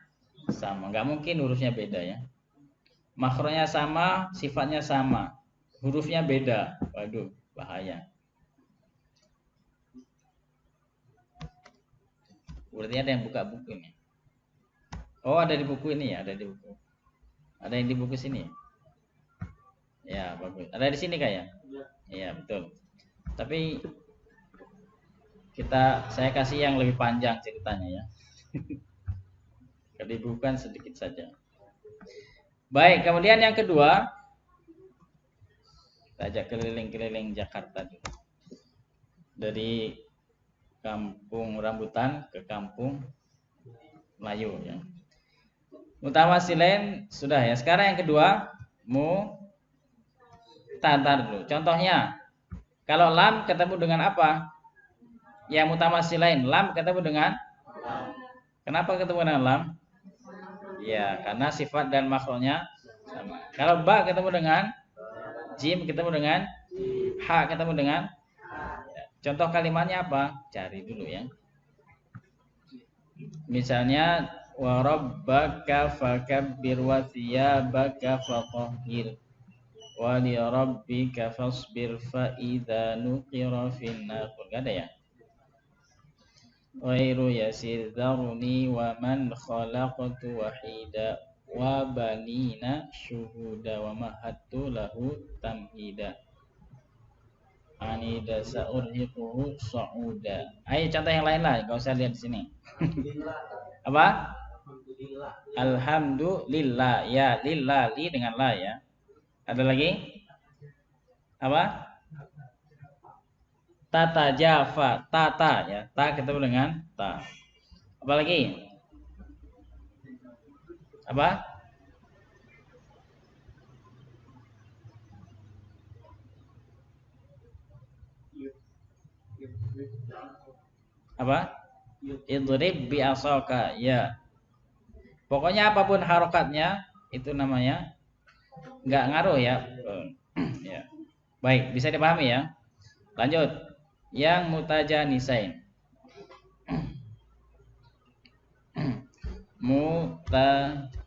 sama. Nggak mungkin hurufnya beda ya. Makhrajnya sama, sifatnya sama. Hurufnya beda. Waduh, bahaya. Berarti ada yang buka buku ini. Oh, ada di buku ini ya, ada di buku. Ada yang di buku sini. Ya, bagus. Ada di sini kayak? Iya, betul. Tapi saya kasih yang lebih panjang ceritanya ya. Dibukukan sedikit saja. Baik, kemudian yang kedua, kita ajak keliling-keliling Jakarta dulu. Dari Kampung Rambutan ke Kampung Melayu ya. Mutamasilain sudah ya. Sekarang yang kedua, tantar dulu. Contohnya, kalau lam ketemu dengan apa? Yang mutamasilain, lam ketemu dengan kenapa ketemu dengan lam? Ya, karena sifat dan makhrajnya sama. Kalau ba ketemu dengan jim, ketemu dengan ha, ketemu dengan contoh kalimatnya apa? Cari dulu ya. Misalnya wa rabbaka fakabbir wa thiyabaka fatahhir wa li rabbika fasbir fa idza nuqira fin naqur. Enggak ada ya? Ghairu yasir dzarni wa man khalaqtu wahida wa banina syuhuda wa mahattu lahu tamhida anida sa'urhiquhu sa'uda. Ayo contoh yang lain lah, enggak usah lihat di sini. Apa? Alhamdulillah. Ya, lillah, li dengan la ya. Ada lagi? Apa? Tata jafa, tata ya. Ta ketemu dengan ta. Apa lagi? Apa? Apa? Idrib bi asaka ya. Pokoknya apapun harokatnya itu namanya nggak ngaruh ya. Ya. Baik, bisa dipahami ya. Lanjut. Yang mutajanisain. Mutajanisa.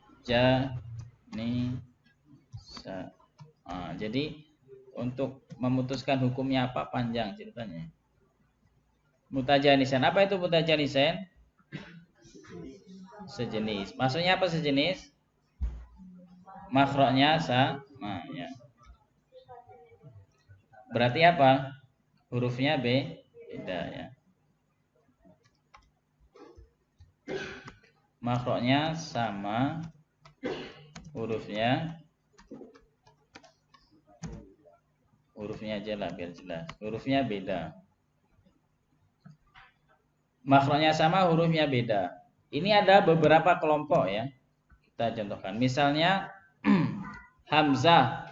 Jadi untuk memutuskan hukumnya apa panjang ceritanya. Mutajanisan. Apa itu mutajanisan? Sejenis. Maksudnya apa sejenis? Makhrajnya sama ya. Berarti apa? Hurufnya beda. Beda ya. Makhrajnya sama, hurufnya aja lah biar jelas. Hurufnya beda. Makhrajnya sama, hurufnya beda. Ini ada beberapa kelompok ya. Kita contohkan. Misalnya hamzah.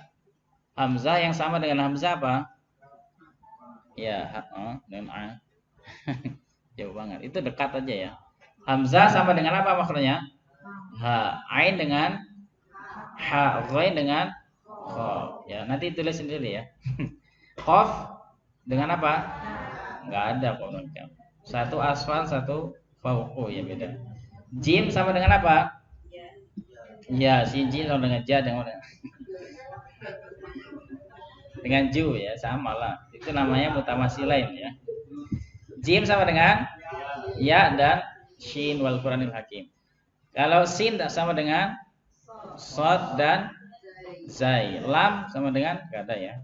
Hamzah yang sama dengan hamzah apa? Ya, dengan a. Jauh banget. Itu dekat aja ya. Hamzah sama dengan apa makhrajnya? Ha. Ain dengan ha. Ghain dengan kha. Ya, nanti tulis sendiri ya. Qaf dengan apa? Enggak ada kok. Satu asfal, satu fauqu ya beda. Jim sama dengan apa? Ya, si jim sama dengan ja dengan ju ya, sama lah. Itu namanya mutamasilain ya. Jim sama dengan ya dan shin wal Qur'anil Hakim. Kalau sin sama dengan sod dan zai. Lam sama dengan enggak ada ya.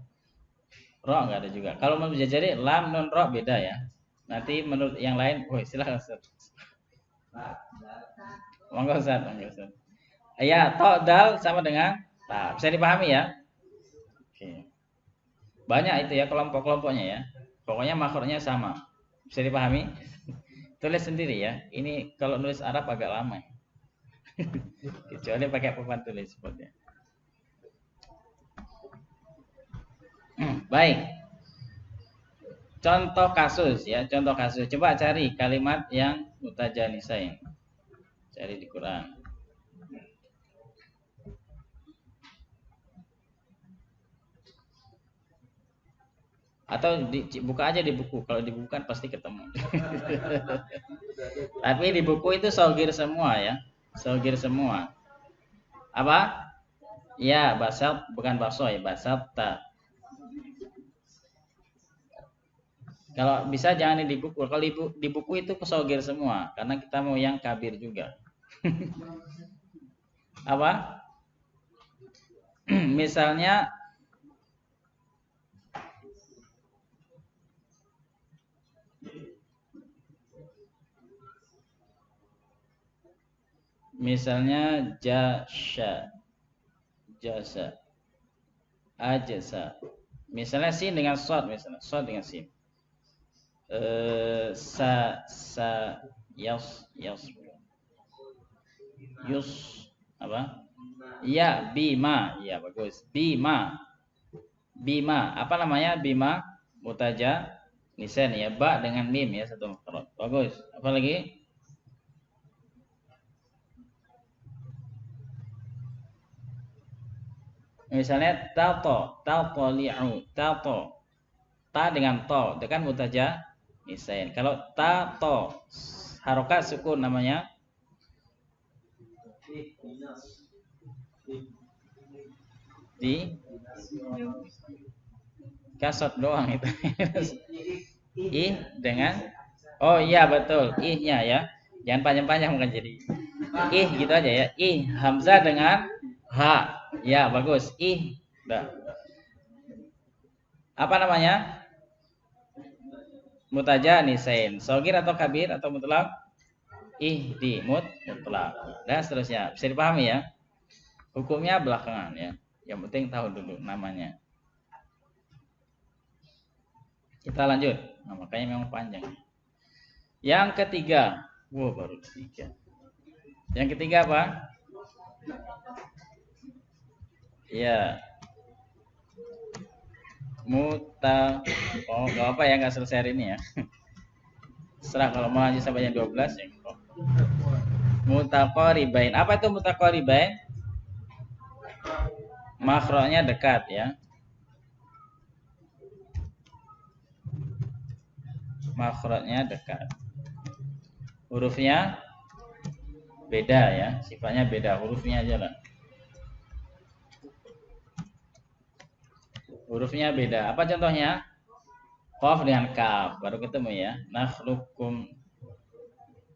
Ro enggak ada juga. Kalau mau bisa jadi lam nun ro beda ya. Nanti menurut yang lain, silakan Ustaz. Monggo Ustaz, Ya, to dal sama dengan ta. Bisa dipahami ya? Oke. Banyak itu ya kelompok-kelompoknya ya. Pokoknya makhrajnya sama. Bisa dipahami? Tulis sendiri ya. Ini kalau nulis Arab agak lama. Kecuali pakai papan tulis sepertinya. Baik. Contoh kasus ya, contoh kasus. Coba cari kalimat yang mutajanisain. Cari di Quran. Atau buka aja di buku. Kalau di buku kan pasti ketemu. Tapi di buku itu sogir semua ya. Sogir semua. Apa? Ya, basat bukan baso ya, basata. Kalau bisa jangan di buku. Kalau di buku itu sogir semua. Karena kita mau yang kabir juga. Apa? Misalnya jasa, ajasa. Misalnya sin dengan sod, misalnya sod dengan sin. Yus apa? Ya, bima. Ya, bagus. Bima. Apa namanya? Bima mutaja nisen ya, ba dengan mim ya, satu makhraj. Bagus. Apa lagi? Misalnya tali'u, tato. Ta dengan to, itu kan mutaja nisen. Kalau tato harokat sukun namanya di kasot doang itu. Ih dengan iya betul, ihnya ya. Jangan panjang-panjang bukan jadi. Ih gitu aja ya. Ih hamzah dengan ha. Ya, bagus. Ih. Udah. Apa namanya? Mutajanisain. Sogir atau kabir atau mutlak? Ih di mutlak. Dan seterusnya. Bisa dipahami ya? Hukumnya belakangan ya. Yang penting tahu dulu namanya. Kita lanjut. Nah, makanya memang panjang. Yang ketiga. Baru ketiga. Yang ketiga apa? Ya. Gak apa ya, nggak selesai hari ini ya. Serah kalau mau lanjut sampai jam 12 ya. Mutaqaribain. Apa itu mutaqaribain? Makhrajnya dekat ya. Makhrajnya dekat. Hurufnya beda ya, sifatnya beda, hurufnya aja lah. Hurufnya beda. Apa contohnya? Qaf dengan kaf, baru ketemu ya. Nakhluqukum.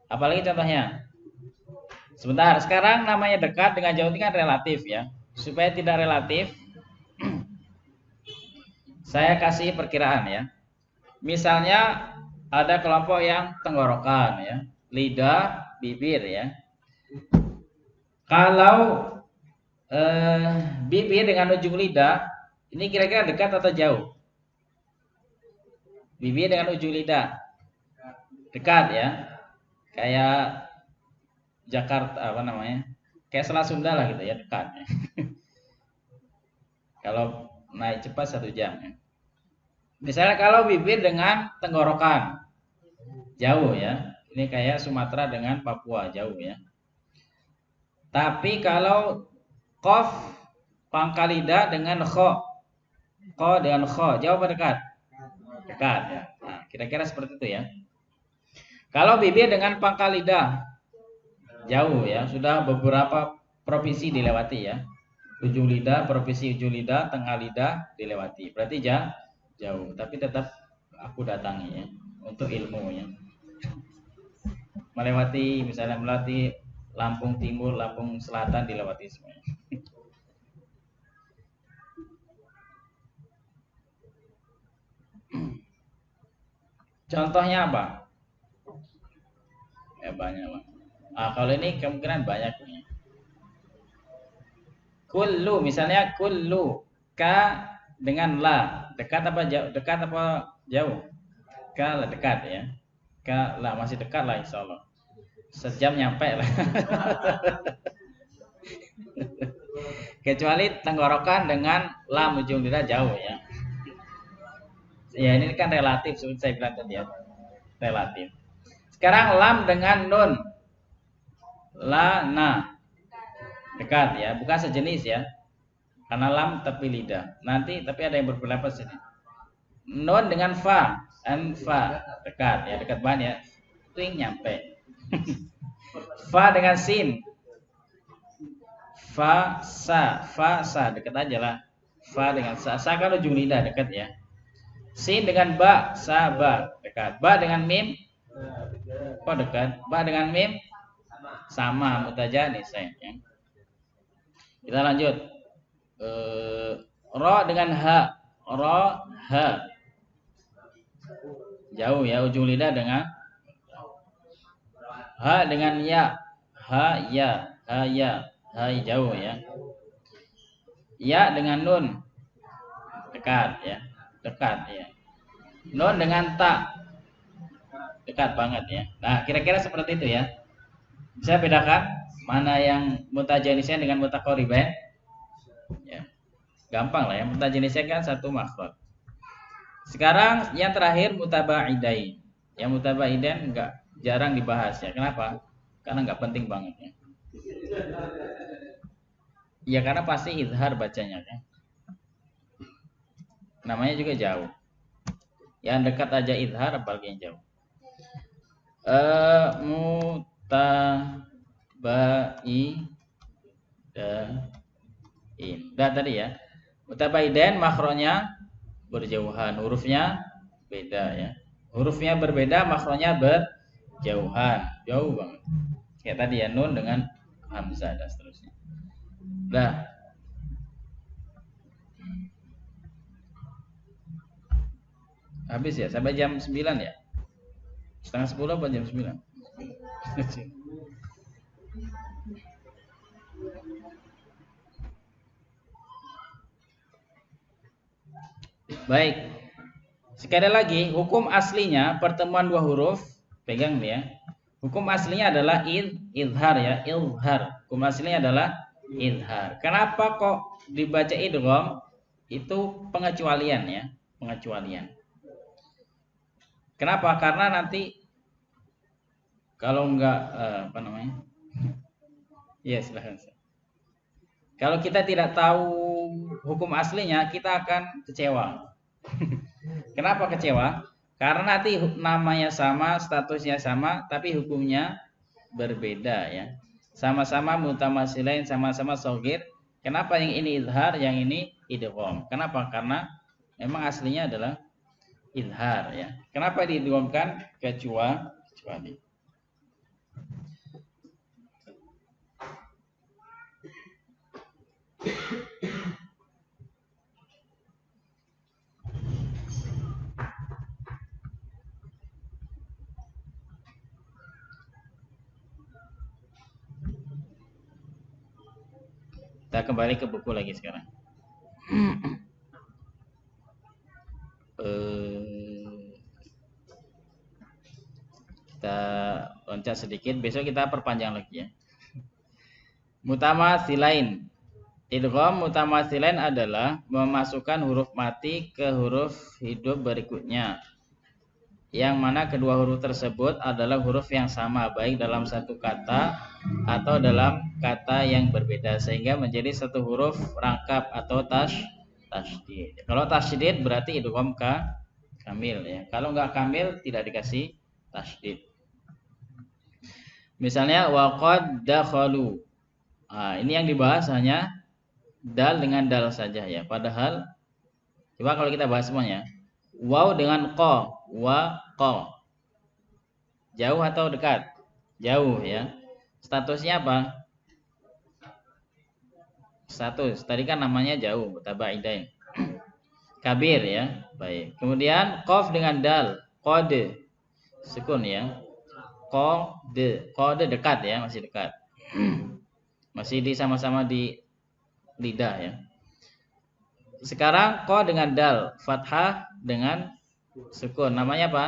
Apalagi contohnya? Sebentar, sekarang namanya dekat dengan jauh ini kan relatif ya. Supaya tidak relatif, saya kasih perkiraan ya. Misalnya ada kelompok yang tenggorokan ya, lidah, bibir ya. Kalau bibir dengan ujung lidah ini kira-kira dekat atau jauh? Bibir dengan ujung lidah dekat ya, kayak Jakarta apa namanya? Kayak Selat Sunda lah gitu ya, dekat ya. Kalau naik cepat 1 jam ya. Misalnya kalau bibir dengan tenggorokan jauh ya. Ini kayak Sumatera dengan Papua jauh ya. Tapi kalau qaf pangkal lidah dengan kho dengan kho jauh apa dekat? Dekat ya. Nah, kira-kira seperti itu ya. Kalau bibir dengan pangkal lidah jauh ya, sudah beberapa provinsi dilewati ya. Ujung lidah, provinsi ujung lidah, tengah lidah dilewati. Berarti jauh, tapi tetap aku datangi ya untuk ilmunya. Melewati misalnya melewati Lampung Timur, Lampung Selatan dilewati semuanya. Contohnya apa? Ya banyak lah. Kalau ini kemungkinan banyak nih. Kullu misalnya kullu ka dengan la dekat apa jauh? Dekat apa jauh? Ka lah dekat ya. Ka lah masih dekat lah insya Allah. Sejam nyampe lah. Kecuali tenggorokan dengan lam ujung lidah jauh ya. Ya ini kan relatif seperti saya bilang tadi ya. Relatif. Sekarang lam dengan nun. La na. Dekat ya, bukan sejenis ya. Karena lam tapi lidah. Nanti tapi ada yang berpendapat sini. Nun dengan fa, fa dekat ya, dekat banget ya. Itu yang nyampe. Fa dengan sin. Fa sa dekat aja lah. Fa dengan sa kan ujung lidah dekat ya. Sin dengan ba, sa ba dekat. Ba dengan mim kok dekat. Ba dengan mim sama mutajanis ya. Kita lanjut. Ro dengan ha, ro ha jauh ya, ujung lidah dengan ha dengan ya, ha ya, ha jauh ya. Ya dengan nun dekat ya, dekat ya. Nun dengan ta dekat banget ya. Nah kira-kira seperti itu ya. Bisa bedakan mana yang mutajanisnya dengan mutaqaribain? Ya. Gampang lah ya, mutajanisnya kan satu makhraj. Sekarang yang terakhir mutabaidain. Yang mutabaidain enggak jarang dibahas ya. Kenapa? Karena enggak penting banget ya. Ya karena pasti izhar bacanya kan. Namanya juga jauh. Yang dekat aja izhar apalagi yang jauh. Mutabaidain. Dah tadi ya. Mutabaidain makhrajnya berjauhan, hurufnya beda ya. Hurufnya berbeda, makhrajnya berjauhan, jauh banget. Kayak tadi ya, nun dengan hamzah dan seterusnya. Dah. Habis ya, sampai jam 9 ya. Setengah 10 apa jam 9? Baik. Sekali lagi, hukum aslinya pertemuan dua huruf, pegang nih ya. Hukum aslinya adalah idhar ya, idhar. Hukum aslinya adalah idhar. Kenapa kok dibaca idgham? Itu pengecualian ya, pengecualian. Kenapa? Karena nanti kalau enggak apa namanya? Ya, silahkan. Kalau kita tidak tahu hukum aslinya, kita akan kecewa. Kenapa kecewa? Karena nanti namanya sama, statusnya sama, tapi hukumnya berbeda ya. Sama-sama mutamasilain, sama-sama shogir. Kenapa yang ini idhar, yang ini idgham? Kenapa? Karena memang aslinya adalah idhar ya. Kenapa diidghamkan? Kecuali. Kita kembali ke buku lagi sekarang. Kita loncat sedikit, besok kita perpanjang lagi ya. Mutamasilain. Idgham mutamasilain adalah memasukkan huruf mati ke huruf hidup berikutnya, yang mana kedua huruf tersebut adalah huruf yang sama baik dalam satu kata atau dalam kata yang berbeda, sehingga menjadi satu huruf rangkap atau tasydid. Kalau tasydid berarti idgham kamil ya. Kalau enggak kamil tidak dikasih tasydid. Misalnya waqad dakhalu. Nah, ini yang dibahas hanya dal dengan dal saja ya. Padahal coba kalau kita bahas semuanya. Waw dengan qa, wa qa. Jauh atau dekat? Jauh ya. Statusnya apa? Status. Tadi kan namanya jauh, mutabaidain. Kabir ya. Baik. Kemudian qaf dengan dal, qad. Sukun ya. Qad dekat ya, masih dekat. Masih sama-sama di lidah ya. Sekarang qa dengan dal, fathah dengan sukun. Namanya apa?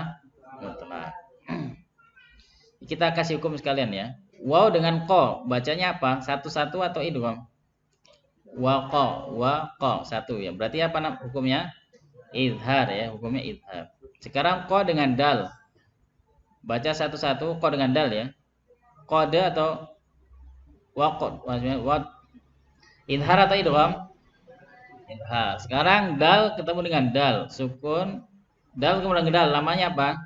Mutlaq. Kita kasih hukum sekalian ya. Waw dengan qa, bacanya apa? Satu-satu atau idgham? Wa qa, satu ya. Berarti apa hukumnya? Izhar ya, hukumnya izhar. Sekarang qa dengan dal. Baca satu-satu qa dengan dal ya. Qada atau waqad, maksudnya izhar atau idgham? Izhar. Sekarang dal ketemu dengan dal, sukun. Dal kemudian dal, namanya apa?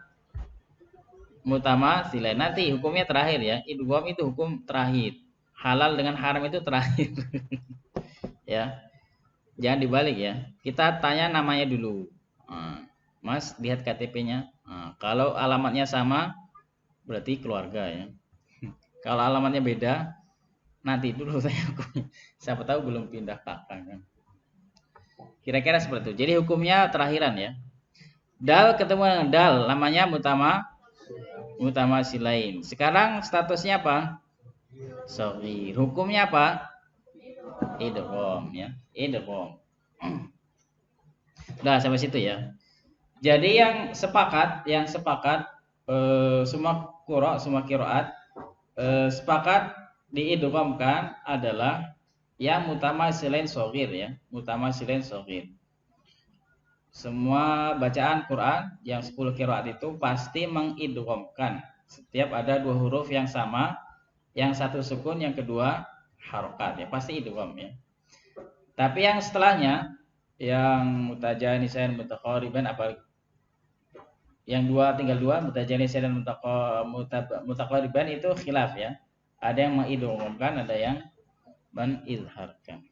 Mutamasilain. Nanti hukumnya terakhir ya. Idgham itu hukum terakhir. Halal dengan haram itu terakhir. Ya. Jangan dibalik ya. Kita tanya namanya dulu. Mas, lihat KTP-nya. Kalau alamatnya sama berarti keluarga ya. Kalau alamatnya beda, nanti dulu saya hukumnya. Siapa tahu belum pindah kakak kan. Kira-kira seperti itu. Jadi hukumnya terakhiran ya. Dal ketemu dengan dal, namanya mutamasilain. Sekarang statusnya apa? Shaghir. Hukumnya apa? Idgham ya. Idgham. Nah, sampai situ ya. Jadi yang sepakat semua qiraat sepakat diidghamkan adalah yang mutamasilain shaghir ya, mutamasilain shaghir. Semua bacaan Quran yang 10 qiraat itu pasti mengidghamkan. Setiap ada dua huruf yang sama, yang satu sukun, yang kedua harokat ya, pasti idgham ya. Tapi yang setelahnya yang mutajanisain mutaqariban apa yang tinggal dua mutajanisain dan mutaqariban itu khilaf ya. Ada yang mengidghamkan, ada yang mengizharkan.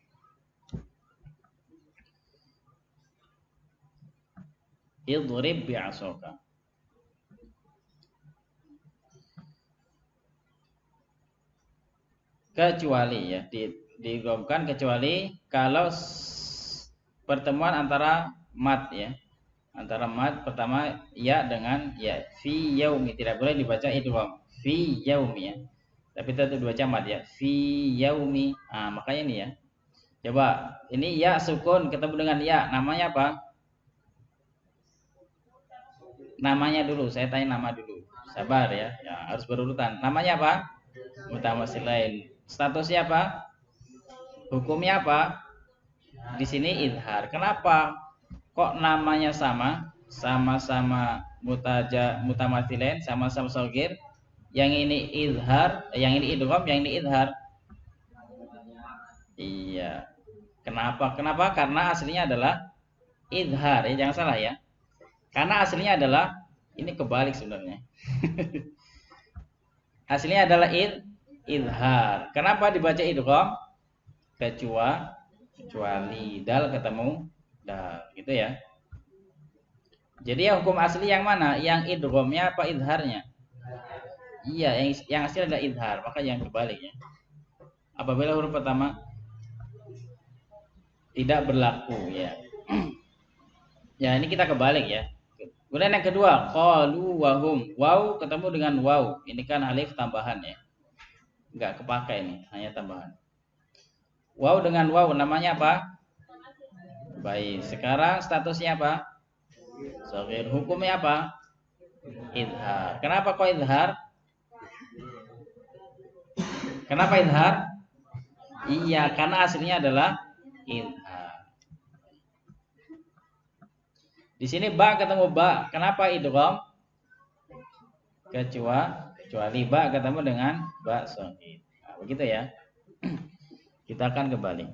Idrib bi'asaka. Kecuali ya, diidghamkan kecuali kalau pertemuan antara mat ya. Antara mat pertama ya dengan ya. Fi yaumi tidak boleh dibaca idgham. Fi yaumi ya. Tapi tetap dibaca mat ya. Fi yaumi. Makanya ini ya. Coba, ini ya sukun ketemu dengan ya, namanya apa? Namanya dulu, saya tanya nama dulu. Sabar ya, harus berurutan. Namanya apa? Mutamasilain. Statusnya apa? Hukumnya apa? Di sini izhar. Kenapa? Kok namanya sama? Sama-sama mutamasilain, sama-sama shaghir. Yang ini izhar, yang ini idgham, yang ini izhar. Iya. Kenapa? Karena aslinya adalah izhar. Ya, jangan salah ya. Karena aslinya adalah ini kebalik sebenarnya. Aslinya adalah izhar. Kenapa dibaca idgham? Kecuali dal ketemu dal, gitu ya. Jadi yang hukum asli yang mana? Yang idghamnya apa izharnya? Iya, yang asli adalah izhar, maka yang kebalik ya. Apabila huruf pertama tidak berlaku ya. Ya, ini kita kebalik ya. Kemudian yang kedua, qalu wa hum. Waw ketemu dengan waw. Ini kan alif tambahan ya. Enggak kepakai ini, hanya tambahan. Waw dengan waw namanya apa? Baik. Sekarang statusnya apa? Shagir. Hukumnya apa? Idhar. Kenapa kok idhar? Kenapa idhar? Iya, karena aslinya adalah idhar. Di sini ba ketemu ba. Kenapa idgham? Kecuali ba ketemu dengan ba shagir. Nah, begitu ya. Kita akan kembali.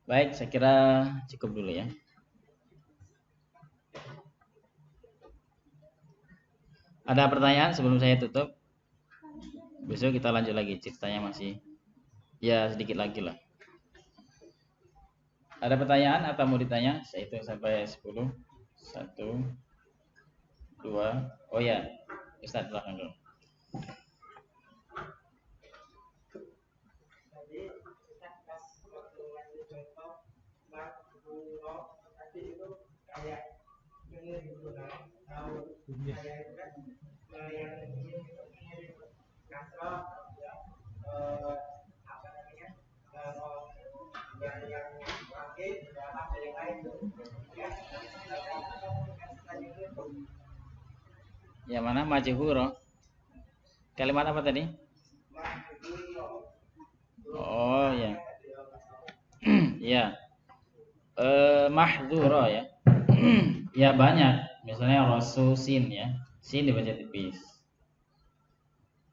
Baik, saya kira cukup dulu ya. Ada pertanyaan sebelum saya tutup? Besok kita lanjut lagi, ceritanya masih ya sedikit lagi lah. Ada pertanyaan atau mau ditanya? Saya hitung sampai 10. 1 2. Oh ya, Ustaz belakang dulu. Yang mana majhuro? Kalimat apa tadi? Oh ya. Ya. Mahdzuro ya. Ya banyak. Misalnya rasul sin ya. Sin dibaca tipis.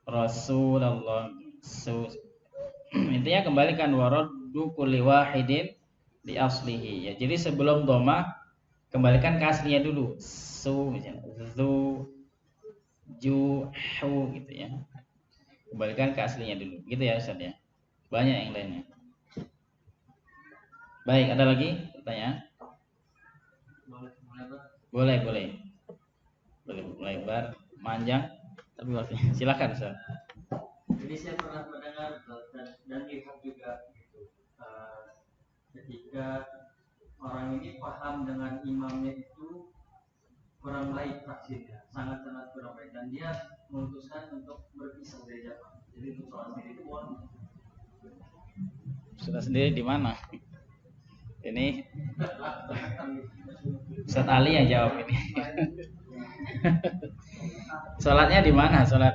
Rasulullah. Intinya kembalikan waraddu kulli wahidin di aslihi ya. Jadi sebelum dhamma kembalikan ke aslinya dulu. Misalnya zu juhu gitu ya. Kembalikan ke aslinya dulu. Gitu ya Ustaz ya. Banyak yang lainnya. Baik, ada lagi pertanyaan? Boleh. Boleh lebar, panjang, tapi waktunya. Silakan Ustaz. Jadi saya pernah mendengar dan lihat juga gitu, ketika orang ini paham dengan imamnya itu kurang baik tafsirnya, sangat-sangat kurang baik, dan dia memutuskan untuk berpisah dari jamaah. Jadi untuk sholat sendiri itu boleh. Sudah sendiri di mana? Ini Ustaz Ali yang jawab ini. Sholatnya di mana? Sholat?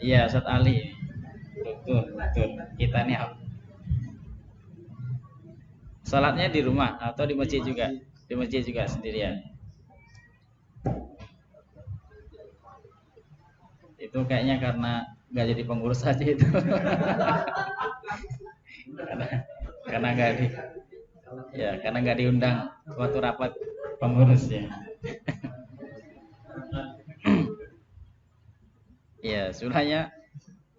Iya, Ustaz Ali. Betul. Kita nih sholatnya di rumah atau di masjid juga? Di masjid juga sendirian. Itu kayaknya karena nggak jadi pengurus aja itu. karena nggak diundang waktu rapat pengurusnya. Ya, sebenarnya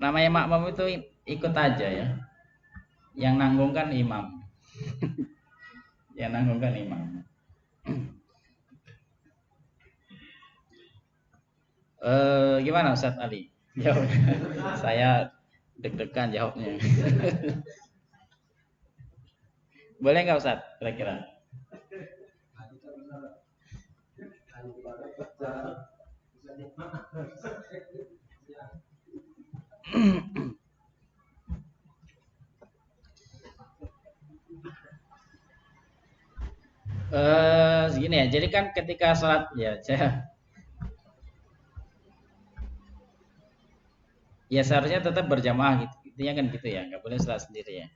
namanya makmum itu ikut aja ya. Yang nanggung kan imam. Yang nanggung kan imam. Gimana Ustaz Ali? Jawabnya. Saya deg-degan jawabnya. Boleh nggak Ustaz kira-kira? Segini ya. Jadi kan ketika sholat ya seharusnya tetap berjamaah gitu. Intinya kan gitu ya. Nggak boleh sholat sendiri ya.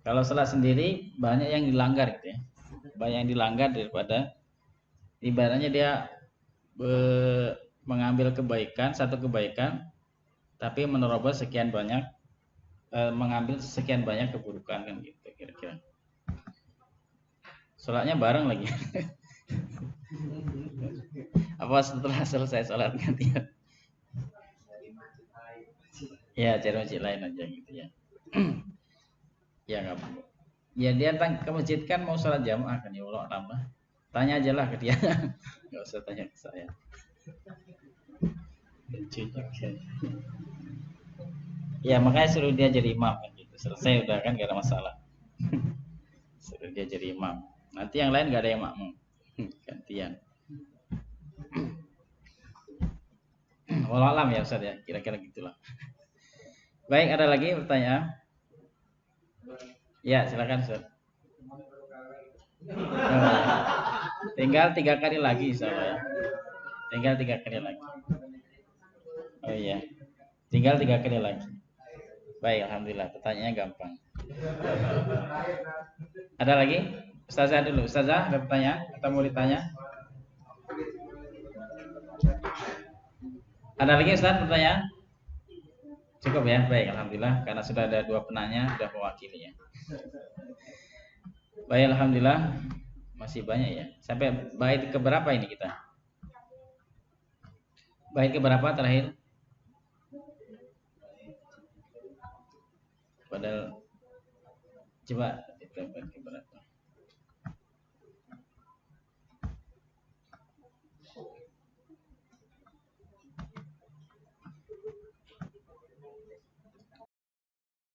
Kalau sholat sendiri banyak yang dilanggar gitu ya. Banyak yang dilanggar daripada ibaratnya dia mengambil satu kebaikan tapi menerobos sekian banyak, mengambil sekian banyak keburukan kan gitu kira-kira. Sholatnya bareng lagi. Apa setelah selesai sholat gantian? Ya cari masjid lain aja gitu ya. Ya nggak apa. Ya dia ke masjid kan mau sholat jamaah kan ya Allah tambah. Tanya aja lah ke dia. Nggak usah tanya ke saya. Ya makanya suruh dia jadi imam kan gitu. Selesai udah kan gak ada masalah. Suruh dia jadi imam. Nanti yang lain gak ada yang makmum. Gantian. Walau alam ya Ustaz ya. Kira-kira gitulah. Baik, ada lagi pertanyaan? Ya, silakan Ustaz. Oh, tinggal 3 kali lagi insyaallah ya. Tinggal 3 kali lagi. Oh iya. Tinggal 3 kali lagi. Baik, alhamdulillah. Pertanyaannya gampang. Ada lagi? Ustazah dulu. Ustazah, ada pertanyaan atau mau ditanya? Ada lagi Ustaz pertanyaan? Cukup ya, baik, alhamdulillah. Karena sudah ada 2 penanya, sudah mewakili ya. Baik, alhamdulillah. Masih banyak ya. Sampai bait ke berapa ini kita? Bait ke berapa terakhir? Padahal coba kita bait ke berapa?